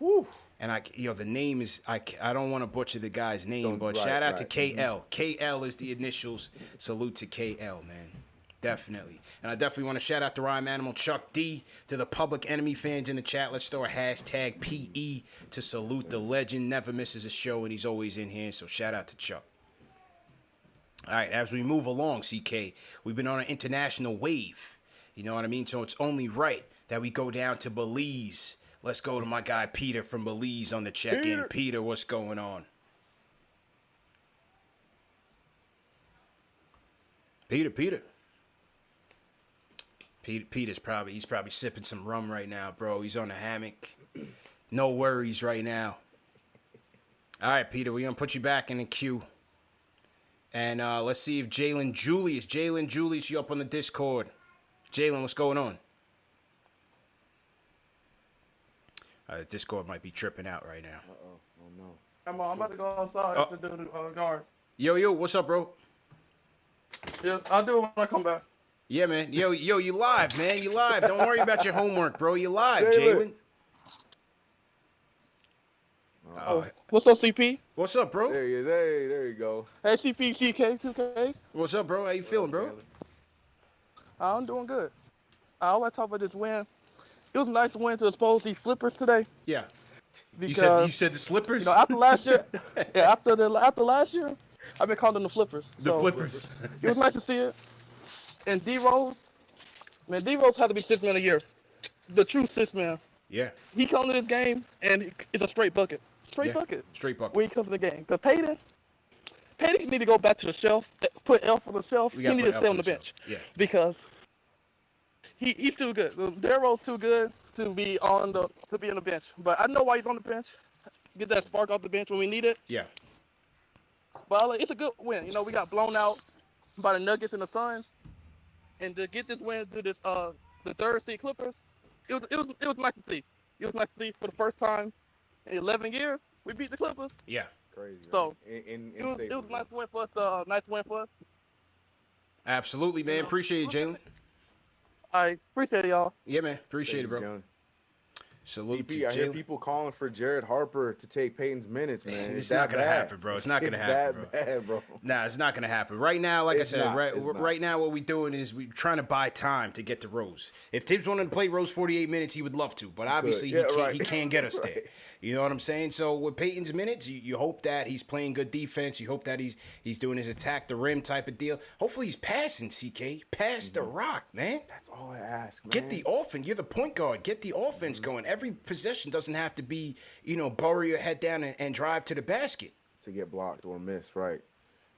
Whew. And the name is I don't want to butcher the guy's name, but shout out to KL. KL is the initials. Salute to KL, man. Definitely. And I definitely want to shout out to Rhyme Animal Chuck D, to the Public Enemy fans in the chat. Let's throw a hashtag PE to salute the legend. Never misses a show, and he's always in here. So shout out to Chuck. All right, as we move along, CK, we've been on an international wave. You know what I mean? So it's only right that we go down to Belize. Let's go to my guy Peter from Belize on the check-in. Peter, what's going on? Peter's probably sipping some rum right now, bro. He's on the hammock. No worries right now. All right, Peter, we're gonna put you back in the queue. And let's see if Jalen Julius, you up on the Discord. Jalen, what's going on? The Discord might be tripping out right now. Oh no. I'm about to go outside to do the guard. Yo, what's up, bro? Yeah, I'll do it when I come back. Yeah, man. Yo, you live, man. You live. Don't worry about your homework, bro. You live, Jalen. Oh, what's up, CP? What's up, bro? There he is. Hey, there you go. Hey, CP, CK, 2K. What's up, bro? How you feeling, bro? I'm doing good. I want to talk about this win. It was a nice win to expose these flippers today. Yeah. Because, you said the slippers? After last year, after last year, I've been calling them the flippers. The flippers. It was nice to see it. And D-Rose had to be 6th man of the year. The true 6th man. Yeah. He come to this game, and it's a straight bucket. Straight bucket. When he comes to the game. Because Payton need to go back to the shelf, put Elf on the shelf. He need to stay on the bench. Yeah. Because he's too good. Darrell's too good to be on the bench. But I know why he's on the bench. Get that spark off the bench when we need it. Yeah. But it's a good win. You know, we got blown out by the Nuggets and the Suns, and to get this win through this the third seed Clippers, it was nice to see. It was nice to see for the first time in 11 years we beat the Clippers. Yeah. Crazy. So in it was a nice win for us. Nice win for us. Absolutely, man. Appreciate it, Jalen. I appreciate it, y'all. Yeah, man. Appreciate it, bro. Salute CP, to I hear people calling for Jared Harper to take Peyton's minutes, man. It's not gonna happen, bro. It's not gonna happen, that bad, bro. Nah, it's not gonna happen. Right now, like I said, right now, what we're doing is we're trying to buy time to get to Rose. If Tibbs wanted to play Rose 48 minutes, he would love to, but obviously he can't get us there. You know what I'm saying? So with Peyton's minutes, you hope that he's playing good defense. You hope that he's doing his attack the rim type of deal. Hopefully he's passing, CK. Pass the rock, man. That's all I ask, man. Get the offense. You're the point guard. Get the offense going. Every possession doesn't have to be, bury your head down and drive to the basket. To get blocked or missed, right.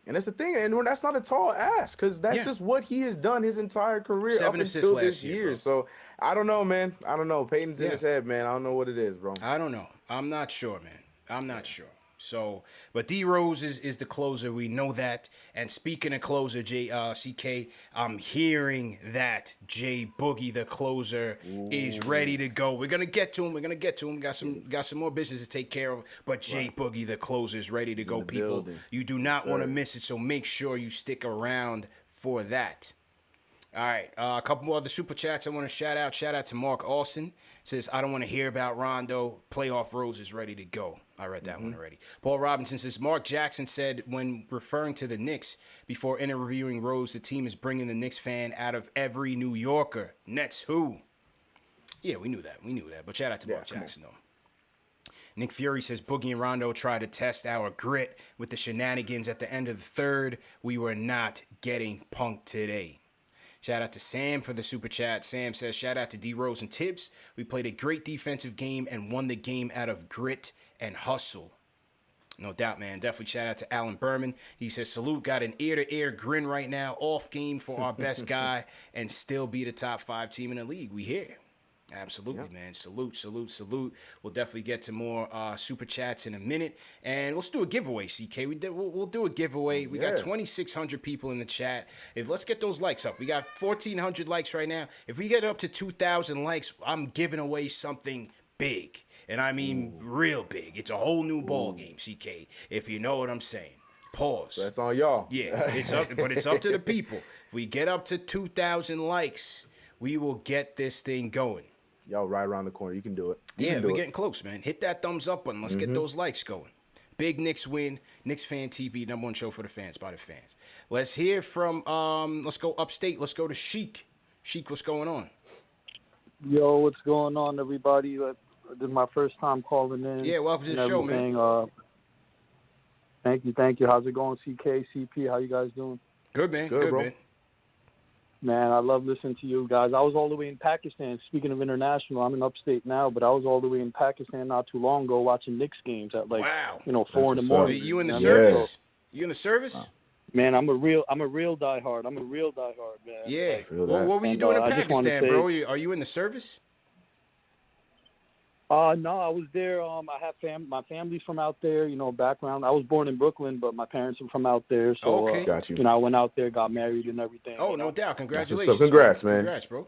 And that's the thing, and that's not a tall ask, because that's just what he has done his entire career 7 up assists until last this year. bro. So I don't know, man. I don't know. Peyton's in his head, man. I don't know what it is, bro. I don't know. I'm not sure, man. I'm not sure. So, but D Rose is the closer. We know that. And speaking of closer, CK, I'm hearing that J Boogie, the closer, is ready to go. We're gonna get to him. Got some more business to take care of. But J Boogie, the closer, is ready to go. People, building. you do not want to miss it. So make sure you stick around for that. All right, a couple more other super chats I want to shout out. Shout out to Mark Austin. Says, I don't want to hear about Rondo. Playoff Rose is ready to go. I read that one already. Paul Robinson says, Mark Jackson said when referring to the Knicks before interviewing Rose, the team is bringing the Knicks fan out of every New Yorker. Nets who? Yeah, we knew that. But shout out to Mark Jackson, though. Nick Fury says, Boogie and Rondo tried to test our grit with the shenanigans at the end of the third. We were not getting punked today. Shout out to Sam for the super chat. Sam says, shout out to D Rose and Tibbs. We played a great defensive game and won the game out of grit and hustle. No doubt, man. Definitely shout out to Alan Berman. He says, salute, got an ear-to-ear grin right now. Off game for our best guy and still be the top 5 team in the league. We here. Absolutely, man. Salute. We'll definitely get to more super chats in a minute. And let's do a giveaway, CK. We'll do a giveaway. We got 2,600 people in the chat. Let's get those likes up. We got 1,400 likes right now. If we get up to 2,000 likes, I'm giving away something big. And I mean real big. It's a whole new ball game, CK, if you know what I'm saying. Pause. That's on y'all. Yeah, it's up to the people. If we get up to 2,000 likes, we will get this thing going. Y'all right around the corner. You can do it. We're getting close, man. Hit that thumbs up button. Let's get those likes going. Big Knicks win. KnicksFanTV, #1 show for the fans, by the fans. Let's hear from, let's go upstate. Let's go to Sheik. Sheik, what's going on? Yo, what's going on, everybody? This is my first time calling in. Yeah, welcome to the show, man. Thank you. How's it going, CK, CP? How you guys doing? Good, man. Good, bro. man. Man, I love listening to you guys. I was all the way in Pakistan. Speaking of international, I'm in upstate now, but I was all the way in Pakistan not too long ago watching Knicks games at 4 in the morning. You in the service? You in the service? Man, I'm a real diehard. Man. Yeah. What were you doing in Pakistan, bro? Are you in the service? No, I was there. I have my family's from out there, background. I was born in Brooklyn, but my parents are from out there. So, okay. Got you. I went out there, got married and everything. Oh, no doubt. Congratulations. So congrats, man. Congrats, bro.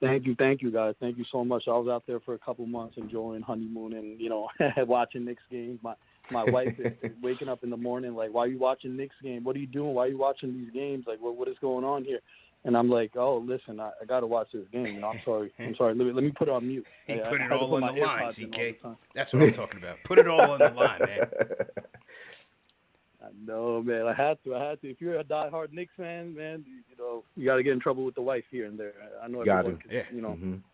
Thank you, guys. Thank you so much. I was out there for a couple months enjoying honeymoon and, watching Knicks games. My wife is waking up in the morning like, why are you watching Knicks game? What are you doing? Why are you watching these games? Like, what is going on here? And I'm like, oh, listen, I got to watch this game. I'm sorry. Let me put it on mute. He put it all on the line, CK. That's what I'm talking about. Put it all on the line, man. I know, man. I had to. If you're a diehard Knicks fan, man, you got to get in trouble with the wife here and there. I know everyone can,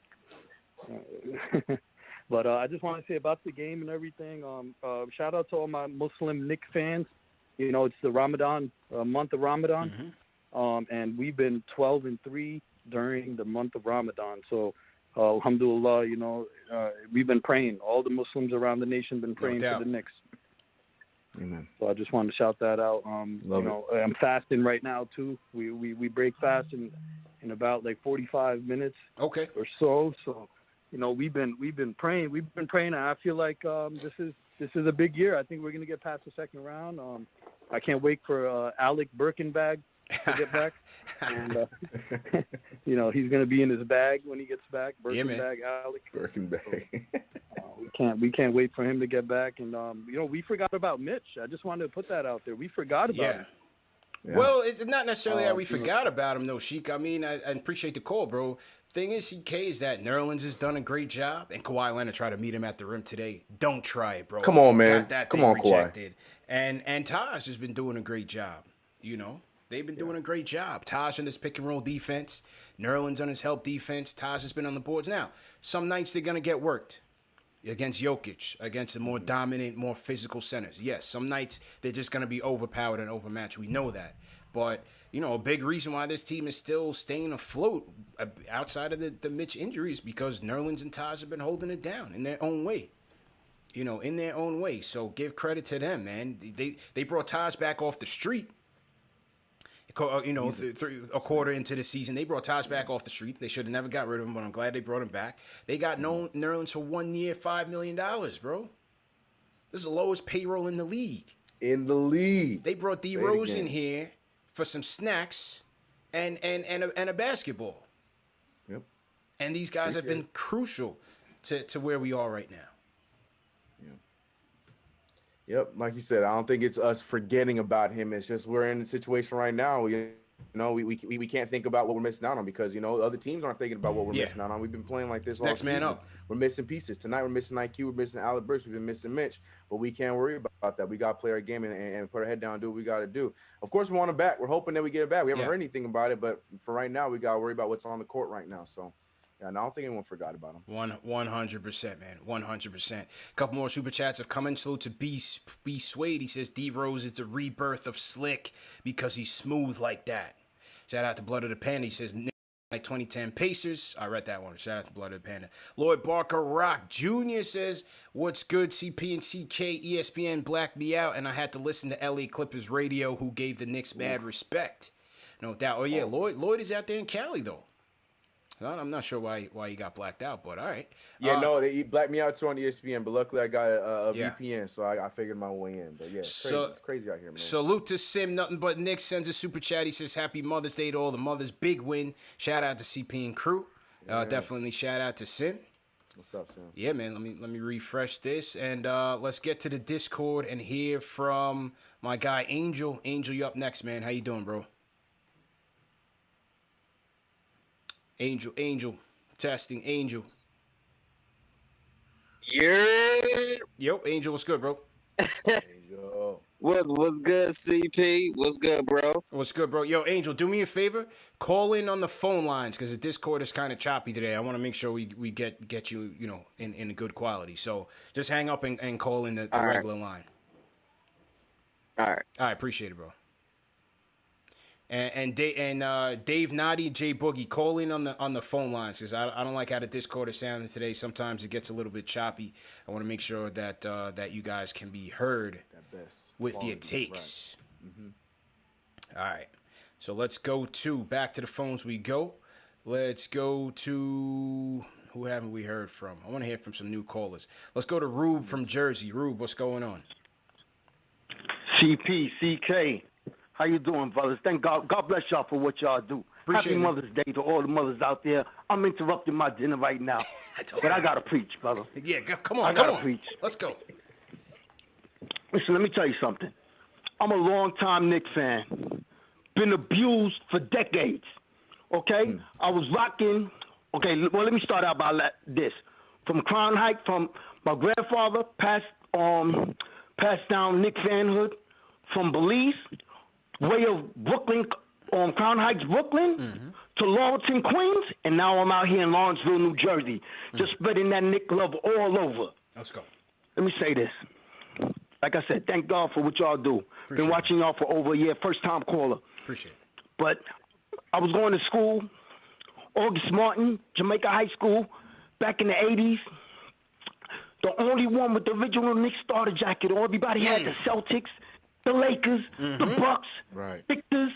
But I just want to say about the game and everything, shout out to all my Muslim Knicks fans. It's the Ramadan, month of Ramadan. Mm-hmm. And we've been 12-3 during the month of Ramadan. So, alhamdulillah, we've been praying. All the Muslims around the nation have been praying for the Knicks. Amen. So I just wanted to shout that out. I'm fasting right now too. We break fast in in about like 45 minutes. Okay. Or so. So, you know, we've been praying. We've been praying. And I feel like this is a big year. I think we're gonna get past the second round. I can't wait for Alec Birkenbag to get back. And you know, he's gonna be in his bag when he gets back. Birkenbag, Alec. Birkenbag. We can't wait for him to get back. And you know, we forgot about Mitch. I just wanted to put that out there. We forgot about him. Yeah. Well, it's not necessarily that we forgot about him, though, Sheik. I mean, I appreciate the call, bro. Thing is, CK, is that Nerlens has done a great job, and Kawhi Leonard tried to meet him at the rim today. Don't try it, bro. Come on, man. Got that Come thing on, rejected. Kawhi. And Taj has been doing a great job, you know. They've been doing a great job. Taj on his pick-and-roll defense. Nerlens on his help defense. Taj has been on the boards. Now, some nights they're going to get worked against Jokic, against the more dominant, more physical centers. Yes, some nights they're just going to be overpowered and overmatched. We know that. But, you know, a big reason why this team is still staying afloat outside of the Mitch injuries because Nerlens and Taj have been holding it down in their own way. You know, in their own way. So give credit to them, man. They brought Taj back off the street. You know, a quarter into the season, they brought Taj back off the street. They should have never got rid of him, but I'm glad they brought him back. They got Nerlens for 1 year, $5 million, bro. This is the lowest payroll in the league. They brought D Rose in here for some snacks and a basketball. Yep. And these guys have been crucial to where we are right now. Yep, like you said, I don't think it's us forgetting about him. It's just we're in a situation right now. You know, we can't think about what we're missing out on because, you know, other teams aren't thinking about what we're missing out on. We've been playing like this all Next season. man up. We're missing pieces. Tonight we're missing IQ. We're missing Alec Burks. We've been missing Mitch. But we can't worry about that. We got to play our game and put our head down and do what we got to do. Of course, we want him back. We're hoping that we get it back. We haven't heard anything about it. But for right now, we got to worry about what's on the court right now. So. Yeah, and I don't think anyone forgot about him. 100%, man. 100%. A couple more super chats have come in. Salute to B Swade. He says D Rose is the rebirth of Slick because he's smooth like that. Shout out to Blood of the Panda. He says like 2010 Pacers. I read that one. Shout out to Blood of the Panda. Lloyd Barker Rock Jr. says, what's good, CP and CK? ESPN blacked me out, and I had to listen to LA Clippers radio, who gave the Knicks mad respect. No doubt. Oh, yeah, Lloyd is out there in Cali, though. I'm not sure why he got blacked out, but all right. Yeah, no, he blacked me out too on ESPN, but luckily I got a VPN, so I figured my way in. But yeah, it's crazy out here, man. Salute to Sim, nothing but Nick sends a super chat. He says, happy Mother's Day to all the mothers. Big win. Shout out to CP and crew. Definitely shout out to Sim. What's up, Sim? Yeah, man, let me refresh this, and let's get to the Discord and hear from my guy Angel. Angel, you up next, man. How you doing, bro? Angel, testing, Angel. Yeah. Yo, Angel, what's good, bro? Yo. What's good, CP? What's good, bro? What's good, bro? Yo, Angel, do me a favor. Call in on the phone lines because the Discord is kind of choppy today. I want to make sure we get you, you know, in a good quality. So just hang up and call in the regular line. All right. All right, appreciate it, bro. And Dave Noddy, J Boogie, call in on the phone lines because I don't like how the Discord is sounding today. Sometimes it gets a little bit choppy. I want to make sure that that you guys can be heard with your takes. Right. Mm-hmm. All right, so let's go back to the phones. We go. Let's go to who haven't we heard from? I want to hear from some new callers. Let's go to Rube from Jersey. Rube, what's going on? CP, CK. How you doing, brothers? Thank God. God bless y'all for what y'all do. Appreciate Happy Mother's Day to all the mothers out there. I'm interrupting my dinner right now, but I gotta preach, brother. Yeah, come on, I gotta preach. Let's go. Listen, let me tell you something. I'm a longtime Knicks fan. Been abused for decades. Okay, I was rocking. Okay, well, let me start out by this. From Crown Heights, from my grandfather, passed down Knicks fanhood, from Belize. Way of Brooklyn, Crown Heights, Brooklyn, to Laurelton, Queens, and now I'm out here in Lawrenceville, New Jersey, just spreading that Knick love all over. Let's go. Let me say this. Like I said, thank God for what y'all do. Been watching y'all for over a year, first-time caller. Appreciate it. But I was going to school, August Martin, Jamaica High School, back in the 80s. The only one with the original Knicks starter jacket. Everybody had the Celtics, the Lakers, the Bucks, Victors,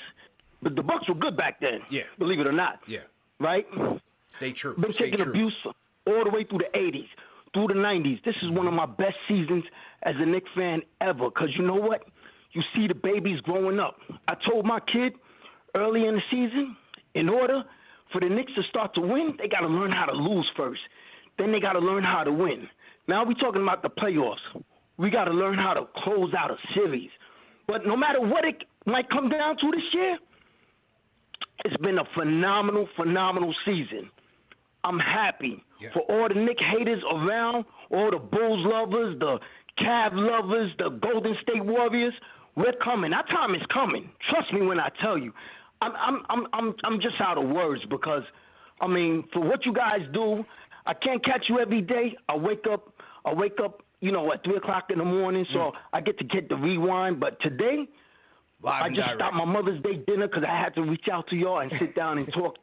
But the Bucks were good back then. Yeah. Believe it or not. Yeah. Right? Stay true. Been Stay taking true. abuse all the way through the 80s, through the 90s. This is one of my best seasons as a Knicks fan ever. Because you know what? You see the babies growing up. I told my kid early in the season, in order for the Knicks to start to win, they got to learn how to lose first. Then they got to learn how to win. Now we're talking about the playoffs. We got to learn how to close out a series. But no matter what it might come down to this year, it's been a phenomenal, phenomenal season. I'm happy for all the Knicks haters around, all the Bulls lovers, the Cavs lovers, the Golden State Warriors. We're coming. Our time is coming. Trust me when I tell you. I'm just out of words because, I mean, for what you guys do, I can't catch you every day. I wake up, you know, at 3 o'clock in the morning, so I get the rewind. But today, I just stopped my Mother's Day dinner because I had to reach out to y'all and sit down and talk.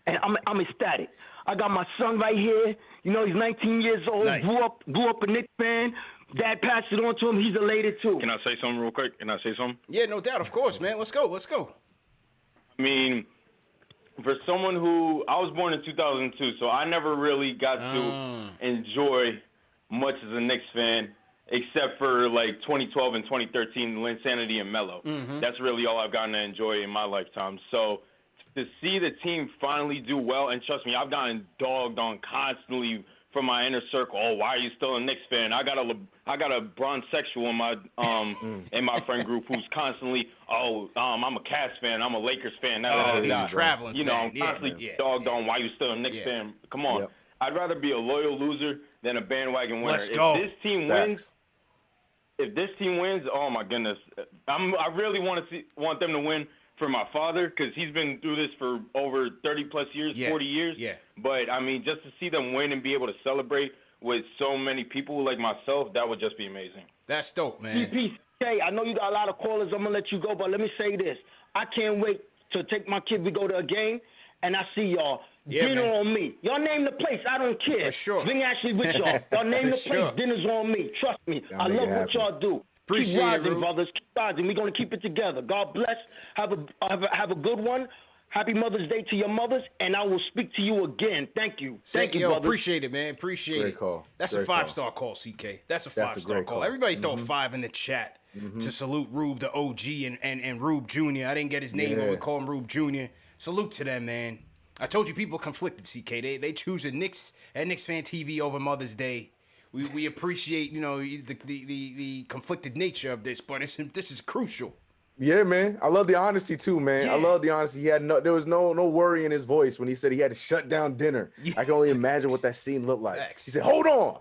And I'm ecstatic. I got my son right here. You know, he's 19 years old. Nice. Grew up a Knicks fan. Dad passed it on to him. He's elated too. Can I say something real quick? Can I say something? Yeah, no doubt. Of course, man. Let's go. I mean, for someone who I was born in 2002, so I never really got to enjoy much as a Knicks fan, except for like 2012 and 2013, Linsanity and Melo. That's really all I've gotten to enjoy in my lifetime. So to see the team finally do well, and trust me, I've gotten dogged on constantly from my inner circle. Oh, why are you still a Knicks fan? I got a bronzexual in my in my friend group who's constantly, I'm a Cavs fan, I'm a Lakers fan. He's a traveling You know, fan. I'm constantly dogged on why you still a Knicks fan. Come on. I'd rather be a loyal loser than a bandwagon winner. Let's go. If this team wins, oh my goodness. I really want them to win for my father, because he's been through this for over 30-plus years, 40 years. Yeah. But, I mean, just to see them win and be able to celebrate with so many people like myself, that would just be amazing. That's dope, man. PPK, I know you got a lot of callers. I'm going to let you go, but let me say this. I can't wait to take my kid. We go to a game, and I see y'all. Yeah, Dinner man. on me. Y'all name the place. I don't care. For sure. Bring Ashley with y'all. Y'all name the sure. place. Dinner's on me. Trust me. I make love it what happen. y'all do. Appreciate keep it, rising, Rube. brothers. Keep rising. We're going to keep it together. God bless. Have a good one. Happy Mother's Day to your mothers, and I will speak to you again. Thank you. Thank you, Yo, brothers. appreciate it, man. Appreciate Great it. call. That's Great a 5-star call, CK. That's a That's a 5-star great call. call. Everybody throw a 5 in the chat to salute Rube, the OG, and Rube Jr. I didn't get his name, but we call him Rube Jr. Salute to them, man. I told you people conflicted, CK. They choose a Knicks and KnicksFanTV over Mother's Day. We appreciate, you know, the conflicted nature of this, but this is crucial. Yeah, man. I love the honesty too, man. I love the honesty. There was no worry in his voice when he said he had to shut down dinner. I can only imagine what that scene looked like. He said, "Hold on,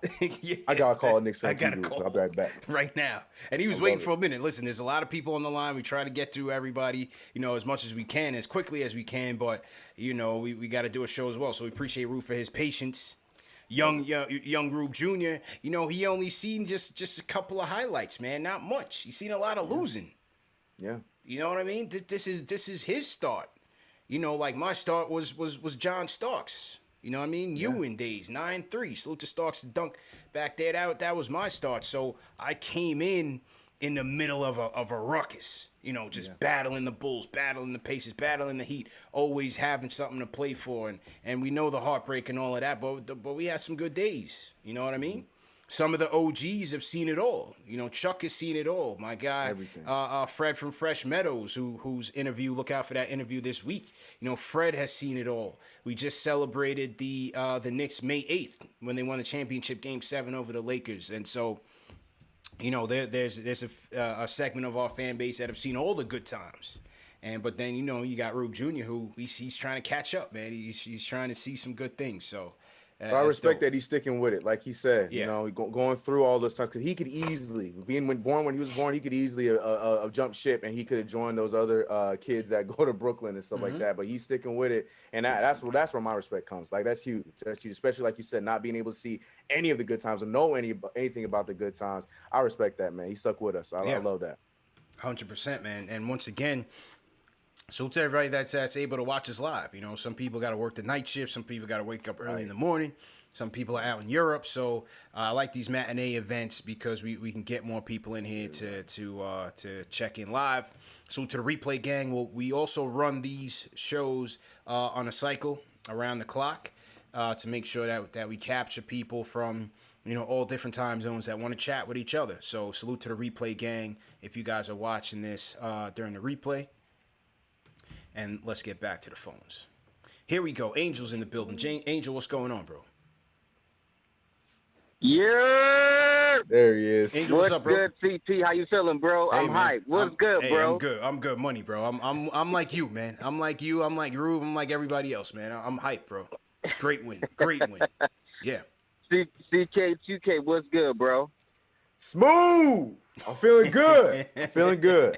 I gotta call a Knicks fan. I'll be right back right now." And he was waiting for a minute. Listen, there's a lot of people on the line. We try to get through everybody, you know, as much as we can, as quickly as we can. But you know, we got to do a show as well. So we appreciate Rube for his patience. Young Rube Jr., you know, he only seen just a couple of highlights, man. Not much. He's seen a lot of losing. Yeah. You know what I mean? This is his start. You know, like my start was John Starks. You know what I mean? Ewing days, 9-3. Salute to Starks to dunk back there. That was my start. So I came in the middle of a ruckus. You know, just battling the Bulls, battling the Pacers, battling the Heat, always having something to play for. And we know the heartbreak and all of that, but we had some good days. You know what I mean? Some of the OGs have seen it all. You know, Chuck has seen it all. My guy, Fred from Fresh Meadows, whose interview, look out for that interview this week. You know, Fred has seen it all. We just celebrated the Knicks May 8th when they won the championship Game 7 over the Lakers. And so, you know, there's a segment of our fan base that have seen all the good times. But then, you know, you got Rube Jr., who he's trying to catch up, man. He's trying to see some good things. So I respect that he's sticking with it, like he said. You know, going through all those times, because he could easily, when he was born, he could easily jump ship, and he could have joined those other kids that go to Brooklyn and stuff like that. But he's sticking with it, and that's where my respect comes. Like that's huge. That's huge, especially like you said, not being able to see any of the good times or know anything about the good times. I respect that, man. He stuck with us. I love that. 100%, man. And once again, salute to everybody that's able to watch us live. You know, some people got to work the night shift. Some people got to wake up early in the morning. Some people are out in Europe. So I like these matinee events because we can get more people in here to check in live. So to the replay gang, we also run these shows on a cycle around the clock to make sure that we capture people from, you know, all different time zones that want to chat with each other. So salute to the replay gang if you guys are watching this during the replay. And let's get back to the phones. Here we go. Angel's in the building. Angel, what's going on, bro? Yeah. There he is. Angel, what's up, bro? Good, CT? How you feeling, bro? Hey, I'm hyped. What's good, bro? I'm good. I'm good, money, bro. I'm like you, man. I'm like you. I'm like Rube. I'm like everybody else, man. I'm hyped, bro. Great win. Great win. Yeah. CK2K, what's good, bro? Smooth. I'm feeling good. Feeling good.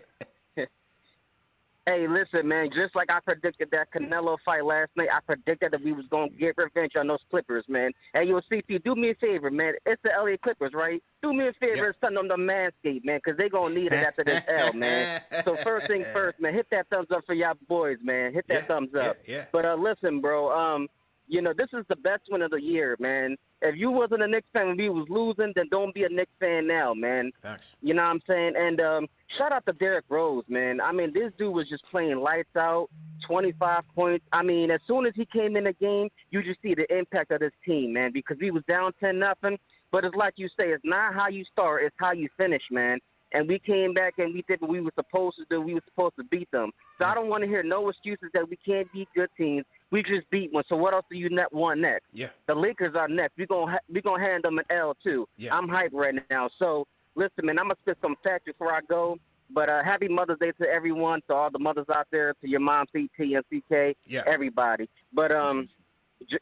Hey, listen, man, just like I predicted that Canelo fight last night, I predicted that we was going to get revenge on those Clippers, man. Hey, yo, CP, do me a favor, man. It's the LA Clippers, right? Do me a favor and send them the Manscaped, man, because they going to need it after this L, man. So first thing first, man, hit that thumbs up for y'all boys, man. Hit that thumbs up. Yeah. But listen, bro, you know, this is the best win of the year, man. If you wasn't a Knicks fan when we was losing, then don't be a Knicks fan now, man. Thanks. You know what I'm saying? And shout out to Derrick Rose, man. I mean, this dude was just playing lights out, 25 points. I mean, as soon as he came in the game, you just see the impact of this team, man, because he was down 10-0. But it's like you say, it's not how you start, it's how you finish, man. And we came back and we did what we were supposed to do. We were supposed to beat them. So I don't want to hear no excuses that we can't beat good teams. We just beat one. So what else do you want next? Yeah. The Lakers are next. We're gonna hand them an L too. Yeah. I'm hyped right now. So listen, man, I'm gonna spit some facts before I go. But happy Mother's Day to everyone, to all the mothers out there, to your mom, CT and CK, everybody. But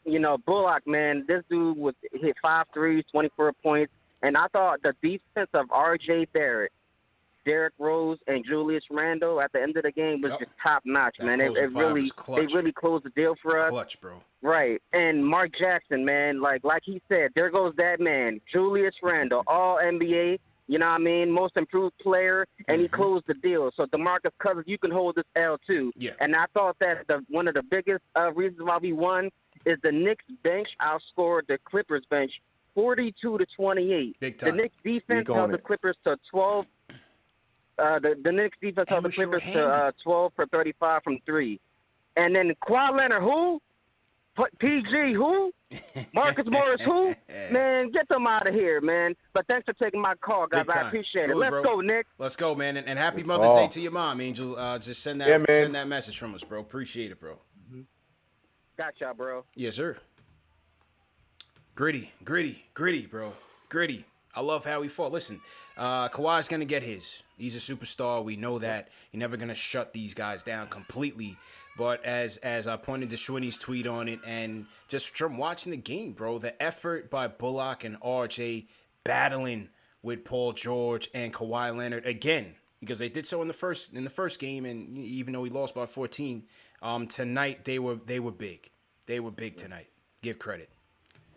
you know, Bullock, man, this dude hit 5 threes, 24 points, and I thought the defense of R.J. Barrett, Derrick Rose, and Julius Randle at the end of the game was just top notch, man. They really closed the deal for us. Clutch, bro. Right. And Mark Jackson, man, like he said, there goes that man, Julius Randle, all NBA, you know what I mean, most improved player, and he closed the deal. So DeMarcus Cousins, you can hold this L too. Yeah. And I thought that one of the biggest reasons why we won is the Knicks bench outscored the Clippers bench 42-28. Big time. The Knicks defense held the Clippers to 12. The Knicks defense held the Clippers to 12 for 35 from 3. And then Kawhi Leonard, who? PG, who? Marcus Morris, who? Man, get them out of here, man. But thanks for taking my call, guys. I appreciate it. Let's go, Nick. Let's go, man. And happy Mother's Day to your mom, Angel. Just send that message from us, bro. Appreciate it, bro. Gotcha, bro. Yes, sir. Gritty, bro. Gritty. I love how he fought. Listen, Kawhi's going to get his. He's a superstar. We know that. You're never going to shut these guys down completely. But as I pointed to Schwinny's tweet on it, and just from watching the game, bro, the effort by Bullock and RJ battling with Paul George and Kawhi Leonard again, because they did so in the first game, and even though he lost by 14, tonight they were big. They were big tonight. Give credit.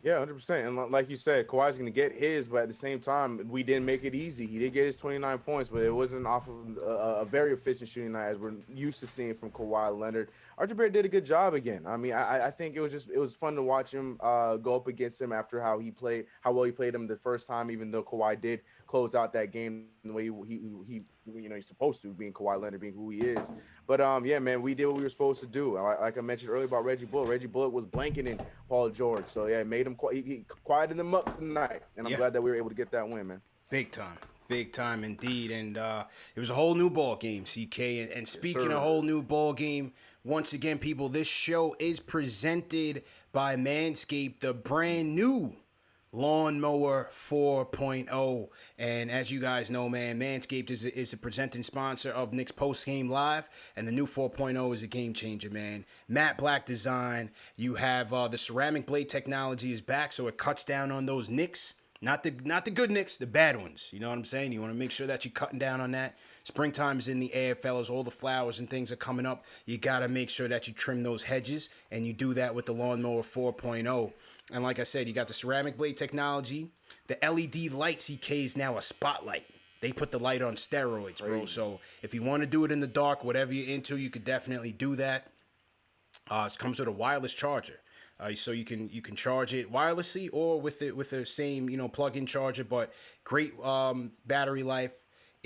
Yeah, 100%. And like you said, Kawhi's going to get his, but at the same time, we didn't make it easy. He did get his 29 points, but it wasn't off of a very efficient shooting night as we're used to seeing from Kawhi Leonard. RJ Barrett did a good job again. I mean, I think it was fun to watch him go up against him after how well he played him the first time, even though Kawhi did close out that game the way he he's supposed to, being Kawhi Leonard, being who he is. But yeah, man, we did what we were supposed to do. Like I mentioned earlier about Reggie Bullock. Reggie Bullock was blanketing Paul George, so yeah, it made him he quieted them up tonight, and I'm glad that we were able to get that win, man. Big time indeed, and it was a whole new ball game, CK. And speaking of whole new ball game, once again, people, this show is presented by Manscaped, the brand new Lawnmower 4.0. And as you guys know, man, Manscaped is a presenting sponsor of Knicks Post Game Live, and the new 4.0 is a game changer, man. Matte black design. You have the ceramic blade technology is back, so it cuts down on those nicks. Not the good nicks, the bad ones. You know what I'm saying? You want to make sure that you're cutting down on that. Springtime's in the air, fellas. All the flowers and things are coming up. You got to make sure that you trim those hedges, and you do that with the Lawnmower 4.0. And like I said, you got the ceramic blade technology. The LED light CK is now a spotlight. they put the light on steroids, bro. So if you want to do it in the dark, whatever you're into, you could definitely do that. It comes with a wireless charger. So you can charge it wirelessly or with the same plug-in charger, but great battery life.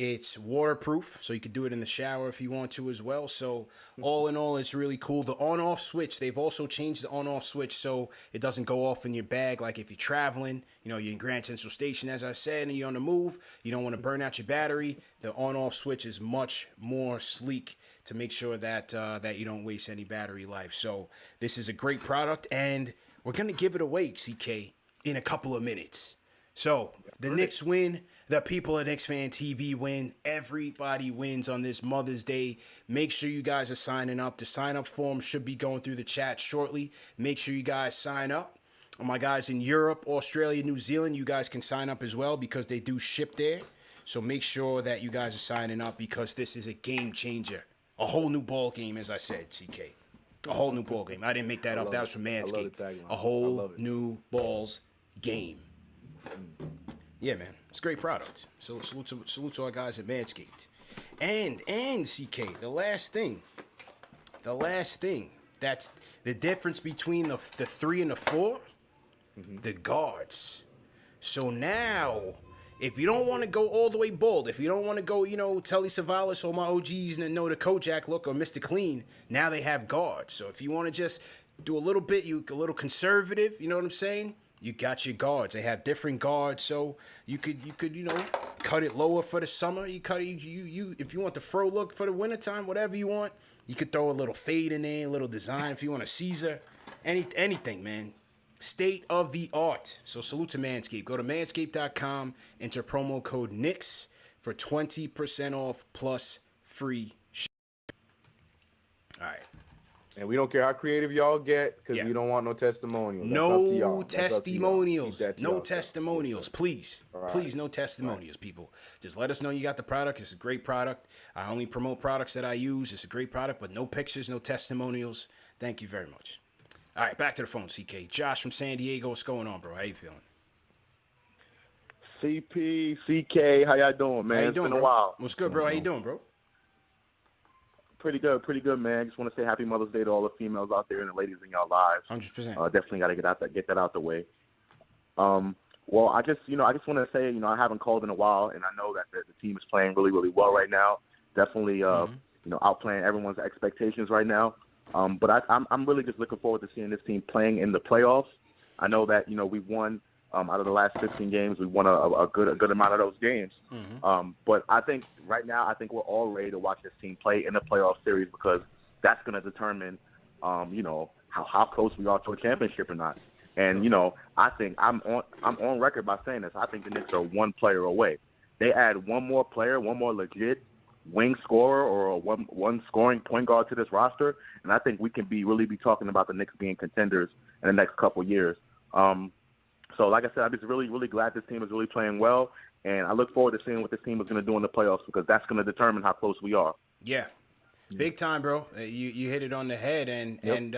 It's waterproof, so you can do it in the shower if you want to as well. So all in all, it's really cool. The on-off switch, they've also changed the on-off switch so it doesn't go off in your bag. Like if you're traveling, you're in Grand Central Station, as I said, and you're on the move, you don't want to burn out your battery. The on-off switch is much more sleek to make sure that that you don't waste any battery life. So this is a great product, and we're going to give it away, CK, in a couple of minutes. So the Knicks win. The people at KnicksFanTV win. Everybody wins on this Mother's Day. Make sure you guys are signing up. The sign-up form should be going through the chat shortly. Make sure you guys sign up. My guys in Europe, Australia, New Zealand, you guys can sign up as well because they do ship there. So make sure that you guys are signing up because this is a game changer. A whole new ball game, as I said, CK. A whole new ball game. I didn't make that up. That was from Manscaped. A whole new balls game. Yeah, man. It's a great product. So salute to our guys at Manscaped. And CK, the last thing. That's the difference between the 3 and the 4. The guards. So now, if you don't want to go all the way bold, if you don't want to go, Telly Savalas or my OGs and know the Kojak look or Mr. Clean, now they have guards. So if you want to just do a little bit, a little conservative, you know what I'm saying? You got your guards. They have different guards, so you could cut it lower for the summer. You cut it, you if you want the fro look for the wintertime, whatever you want. You could throw a little fade in there, a little design if you want a Caesar. Anything, man. State of the art. So salute to Manscaped. Go to manscaped.com, enter promo code Knicks for 20% off plus free shipping. All right. And we don't care how creative y'all get because we don't want no testimonials. No testimonials. No testimonials. Please. Right. Please, no testimonials, people. Just let us know you got the product. It's a great product. I only promote products that I use. It's a great product, but no pictures, no testimonials. Thank you very much. All right, back to the phone, CK. Josh from San Diego. What's going on, bro? How you feeling? CP, CK, how y'all doing, man? How you doing, it's been bro? a while. What's good, bro? How you doing, bro? Pretty good, man. Just want to say happy Mother's Day to all the females out there and the ladies in y'all lives. 100%. Definitely got to get that out the way. Well, I just want to say, I haven't called in a while, and I know that the team is playing really, really well right now. Definitely, outplaying everyone's expectations right now. But I'm really just looking forward to seeing this team playing in the playoffs. I know that we've won out of the last 15 games, we won a good amount of those games. But I think right now, we're all ready to watch this team play in the playoff series because that's going to determine, how close we are to a championship or not. And I think I'm on record by saying this. I think the Knicks are one player away. They add one more player, one more legit wing scorer or one scoring point guard to this roster, and I think we can really be talking about the Knicks being contenders in the next couple years. So like I said, I'm just really, really glad this team is really playing well, and I look forward to seeing what this team is going to do in the playoffs because that's going to determine how close we are. Yeah. Big time, bro. You hit it on the head, and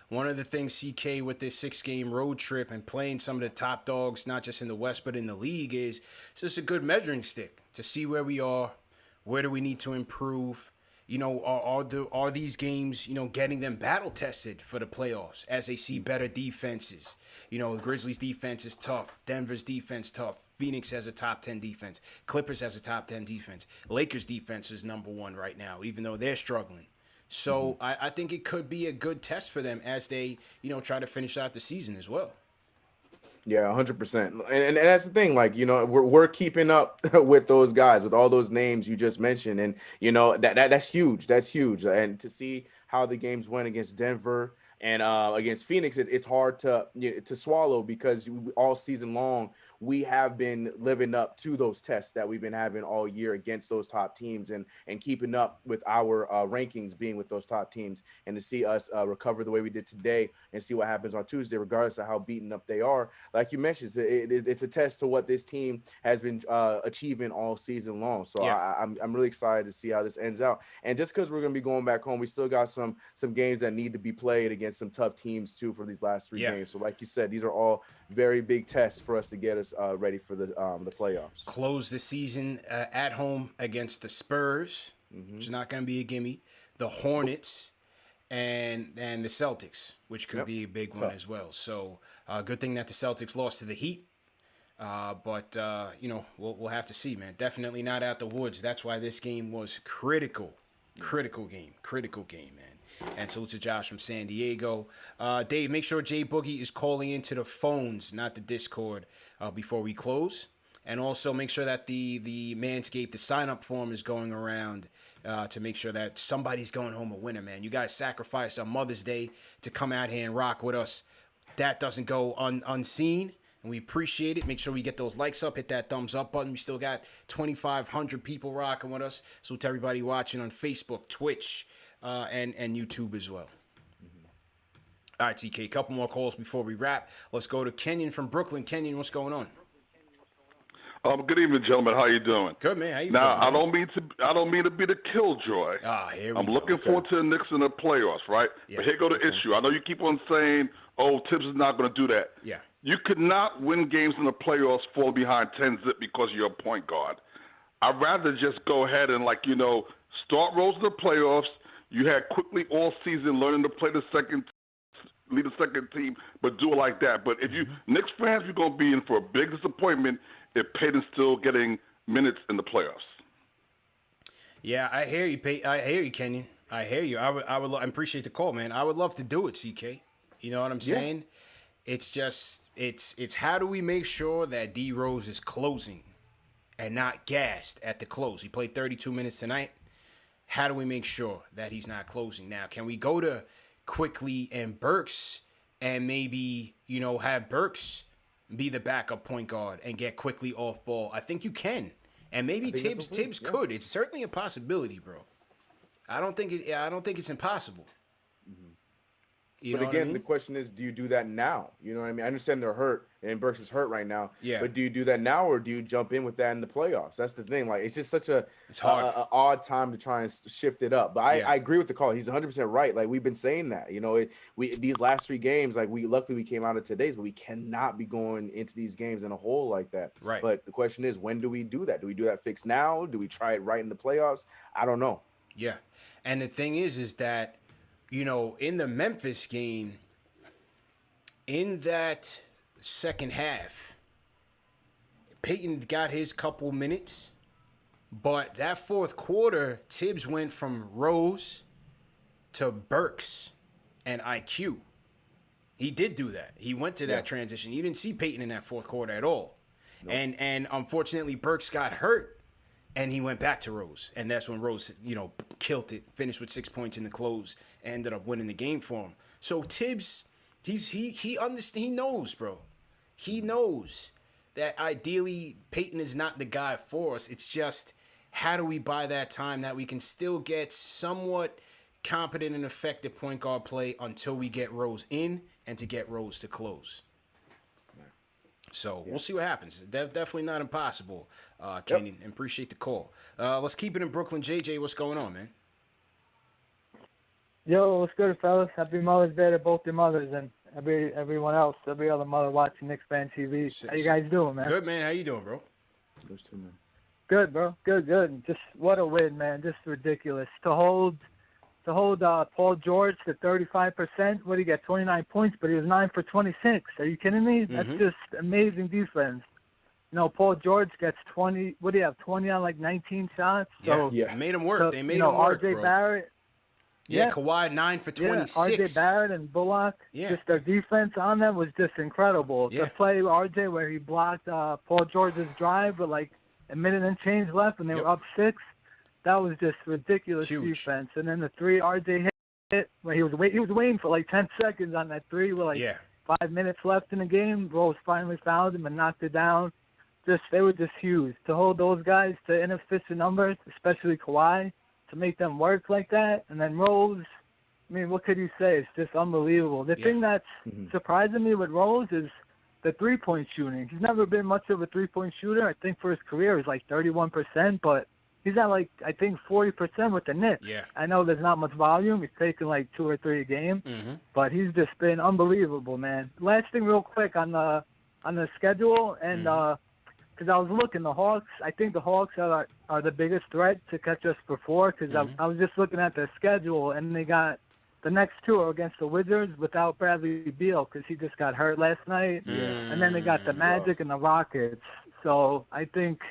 one of the things, CK, with this 6-game road trip and playing some of the top dogs, not just in the West but in the league, is it's just a good measuring stick to see where we are, where do we need to improve. Are these games, getting them battle tested for the playoffs as they see better defenses? The Grizzlies defense is tough. Denver's defense tough. Phoenix has a top 10 defense. Clippers has a top 10 defense. Lakers defense is number 1 right now, even though they're struggling. So I think it could be a good test for them as they, try to finish out the season as well. Yeah, 100%. And that's the thing, we're keeping up with those guys, with all those names you just mentioned. And, that's huge. That's huge. And to see how the games went against Denver and against Phoenix, it's hard to swallow because all season long, we have been living up to those tests that we've been having all year against those top teams and keeping up with our rankings being with those top teams. And to see us recover the way we did today and see what happens on Tuesday, regardless of how beaten up they are, like you mentioned, it's a test to what this team has been achieving all season long. So yeah. I'm really excited to see how this ends out. And just because we're going to be going back home, we still got some games that need to be played against against some tough teams too for these last 3 games. So like you said, these are all very big tests for us to get us ready for the playoffs. Close the season at home against the Spurs, which is not going to be a gimme, the Hornets, and the Celtics, which could be a big one as well. So good thing that the Celtics lost to the Heat. But we'll have to see, man. Definitely not out the woods. That's why this game was critical game, man. And salute to Josh from San Diego. Dave, make sure Jay Boogie is calling into the phones, not the Discord, before we close. And also make sure that the Manscaped, the sign-up form is going around to make sure that somebody's going home a winner, man. You guys sacrificed on Mother's Day to come out here and rock with us. That doesn't go unseen. And we appreciate it. Make sure we get those likes up. Hit that thumbs up button. We still got 2,500 people rocking with us. So to everybody watching on Facebook, Twitch, and YouTube as well. All right, TK, a couple more calls before we wrap. Let's go to Kenyon from Brooklyn. Kenyon, what's going on? Good evening, gentlemen. How you doing? Good, man. How you now, feeling? I don't mean to be the killjoy. Here we I'm go. looking forward to the Knicks in the playoffs, right? Yeah. But here go the issue. I know you keep on saying, Tibbs is not going to do that. Yeah. You could not win games in the playoffs, fall behind 10-zip because you're a point guard. I'd rather just go ahead and, start Rose in the playoffs. You had quickly all season learning to play lead the second team, but do it like that. But if you Knicks fans, you're going to be in for a big disappointment if Payton's still getting minutes in the playoffs. Yeah, I hear you, I hear you, Kenyon. I hear you. I appreciate the call, man. I would love to do it, CK. You know what I'm saying? It's just it's how do we make sure that D Rose is closing and not gassed at the close? He played 32 minutes tonight. How do we make sure that he's not closing? Now, can we go to Quickly and Burks and maybe, have Burks be the backup point guard and get Quickly off ball? I think you can. And maybe Tibbs could. It's certainly a possibility, bro. I don't think it's impossible. But again, the question is, do you do that now? You know what I mean? I understand they're hurt, and Burks is hurt right now. Yeah. But do you do that now, or do you jump in with that in the playoffs? That's the thing. It's just such a odd time to try and shift it up. But I agree with the call. He's 100% right. We've been saying that. These last 3 games, luckily we came out of today's, but we cannot be going into these games in a hole like that. Right. But the question is, when do we do that? Do we do that fix now? Do we try it right in the playoffs? I don't know. Yeah. And the thing is that, in the Memphis game, in that second half, Payton got his couple minutes, but that fourth quarter, Tibbs went from Rose to Burks and IQ. He did do that. He went to that transition. You didn't see Payton in that fourth quarter at all. Nope. And unfortunately, Burks got hurt. And he went back to Rose, and that's when Rose, killed it, finished with 6 points in the close, and ended up winning the game for him. So Tibbs, he knows, bro. He knows that ideally Payton is not the guy for us. It's just how do we buy that time that we can still get somewhat competent and effective point guard play until we get Rose in and to get Rose to close. So we'll see what happens. Definitely not impossible, Kenyon. Yep. Appreciate the call. Let's keep it in Brooklyn. JJ, what's going on, man? Yo, what's good, fellas? Happy Mother's Day to both your mothers and everyone else, every other mother watching KnicksFanTV. How you guys doing, man? Good, man. How you doing, bro? Those two, man. Good, bro. Good. Just what a win, man. Just ridiculous. To hold Paul George to 35%. What did he get? 29 points, but he was 9 for 26. Are you kidding me? That's just amazing defense. Paul George gets 20. What do you have? 20 on 19 shots. So, yeah. Made him work. They made him work, RJ bro. Barrett. Yeah, Kawhi 9 for 26. RJ Barrett and Bullock. Yeah. Just their defense on them was just incredible. Yeah. The play RJ where he blocked Paul George's drive, but a minute and change left, and they were up 6. That was just ridiculous defense. And then the 3 RJ hit where he was waiting for 10 seconds on that 3 with 5 minutes left in the game. Rose finally found him and knocked it down. They were just huge. To hold those guys to inefficient numbers, especially Kawhi, to make them work like that. And then Rose, what could you say? It's just unbelievable. The thing that's surprising me with Rose is the 3-point shooting. He's never been much of a 3-point shooter. I think for his career, he's 31%, but He's at like I think 40% with the Knicks. Yeah. I know there's not much volume. He's taking like 2 or 3 a game, but he's just been unbelievable, man. Last thing, real quick on the schedule, and because I was looking, the Hawks. I think the Hawks are the biggest threat to catch us before. Because I was just looking at their schedule, and they got the next 2 are against the Wizards without Bradley Beal because he just got hurt last night, and then they got the Magic and the Rockets. So I think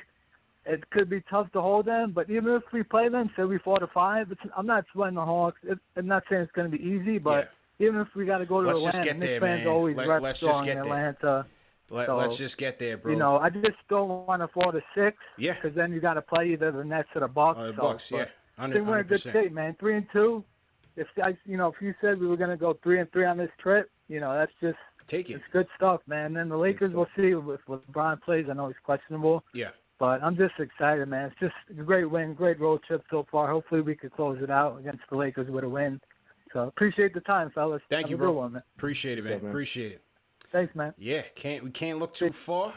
it could be tough to hold them, but even if we play them, say we 4-5, I'm not sweating the Hawks. I'm not saying it's going to be easy, but even if we got to go to Let's Atlanta, just get Knicks there, fans man. always rep Let's strong just get in there. Atlanta. Let's just get there, bro. You know, I just don't want to fall to 6. Yeah. Because then you got to play either the Nets or the Bucks. The Bucks, yeah. I think we're in good 100%. shape, man. 3-2. If you said we were going to go 3-3 on this trip, that's just take it. It's good stuff, man. And the Lakers, we'll see if LeBron plays. I know he's questionable. Yeah. But I'm just excited, man. It's just a great win, great road trip so far. Hopefully we could close it out against the Lakers with a win. So appreciate the time, fellas. Thank Have you, a bro. good one, man. Appreciate it, man. Appreciate it. Thanks, man. Yeah, we can't look too far,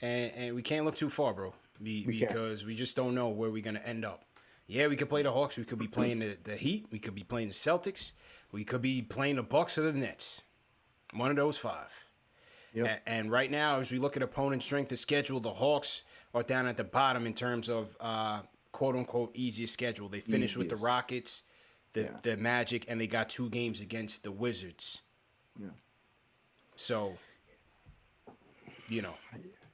and we can't look too far, bro, because we just don't know where we're gonna end up. Yeah, we could play the Hawks. We could be playing the Heat. We could be playing the Celtics. We could be playing the Bucks or the Nets. One of those 5. Yep. And right now, as we look at opponent strength of schedule, the Hawks are down at the bottom in terms of quote-unquote easiest schedule. They finished with the Rockets, the Magic, and they got 2 games against the Wizards. Yeah. So,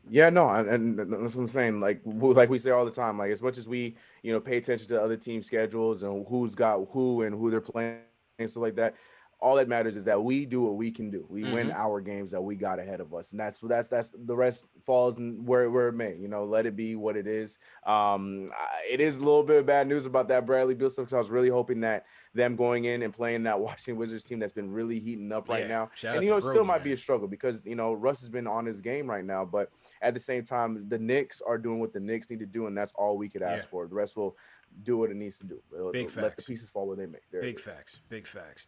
Yeah, no, and that's what I'm saying. Like we say all the time, like as much as we, pay attention to other team schedules and who's got who and who they're playing and stuff like that, all that matters is that we do what we can do. We win our games that we got ahead of us, and that's the rest falls in where it may. Let it be what it is. It is a little bit of bad news about that Bradley Beal stuff because I was really hoping that them going in and playing that Washington Wizards team that's been really heating up right now, and it still might be a struggle because Russ has been on his game right now, but at the same time, the Knicks are doing what the Knicks need to do, and that's all we could ask for. The rest will do what it needs to do. Let the pieces fall where they may. Big facts. Big facts.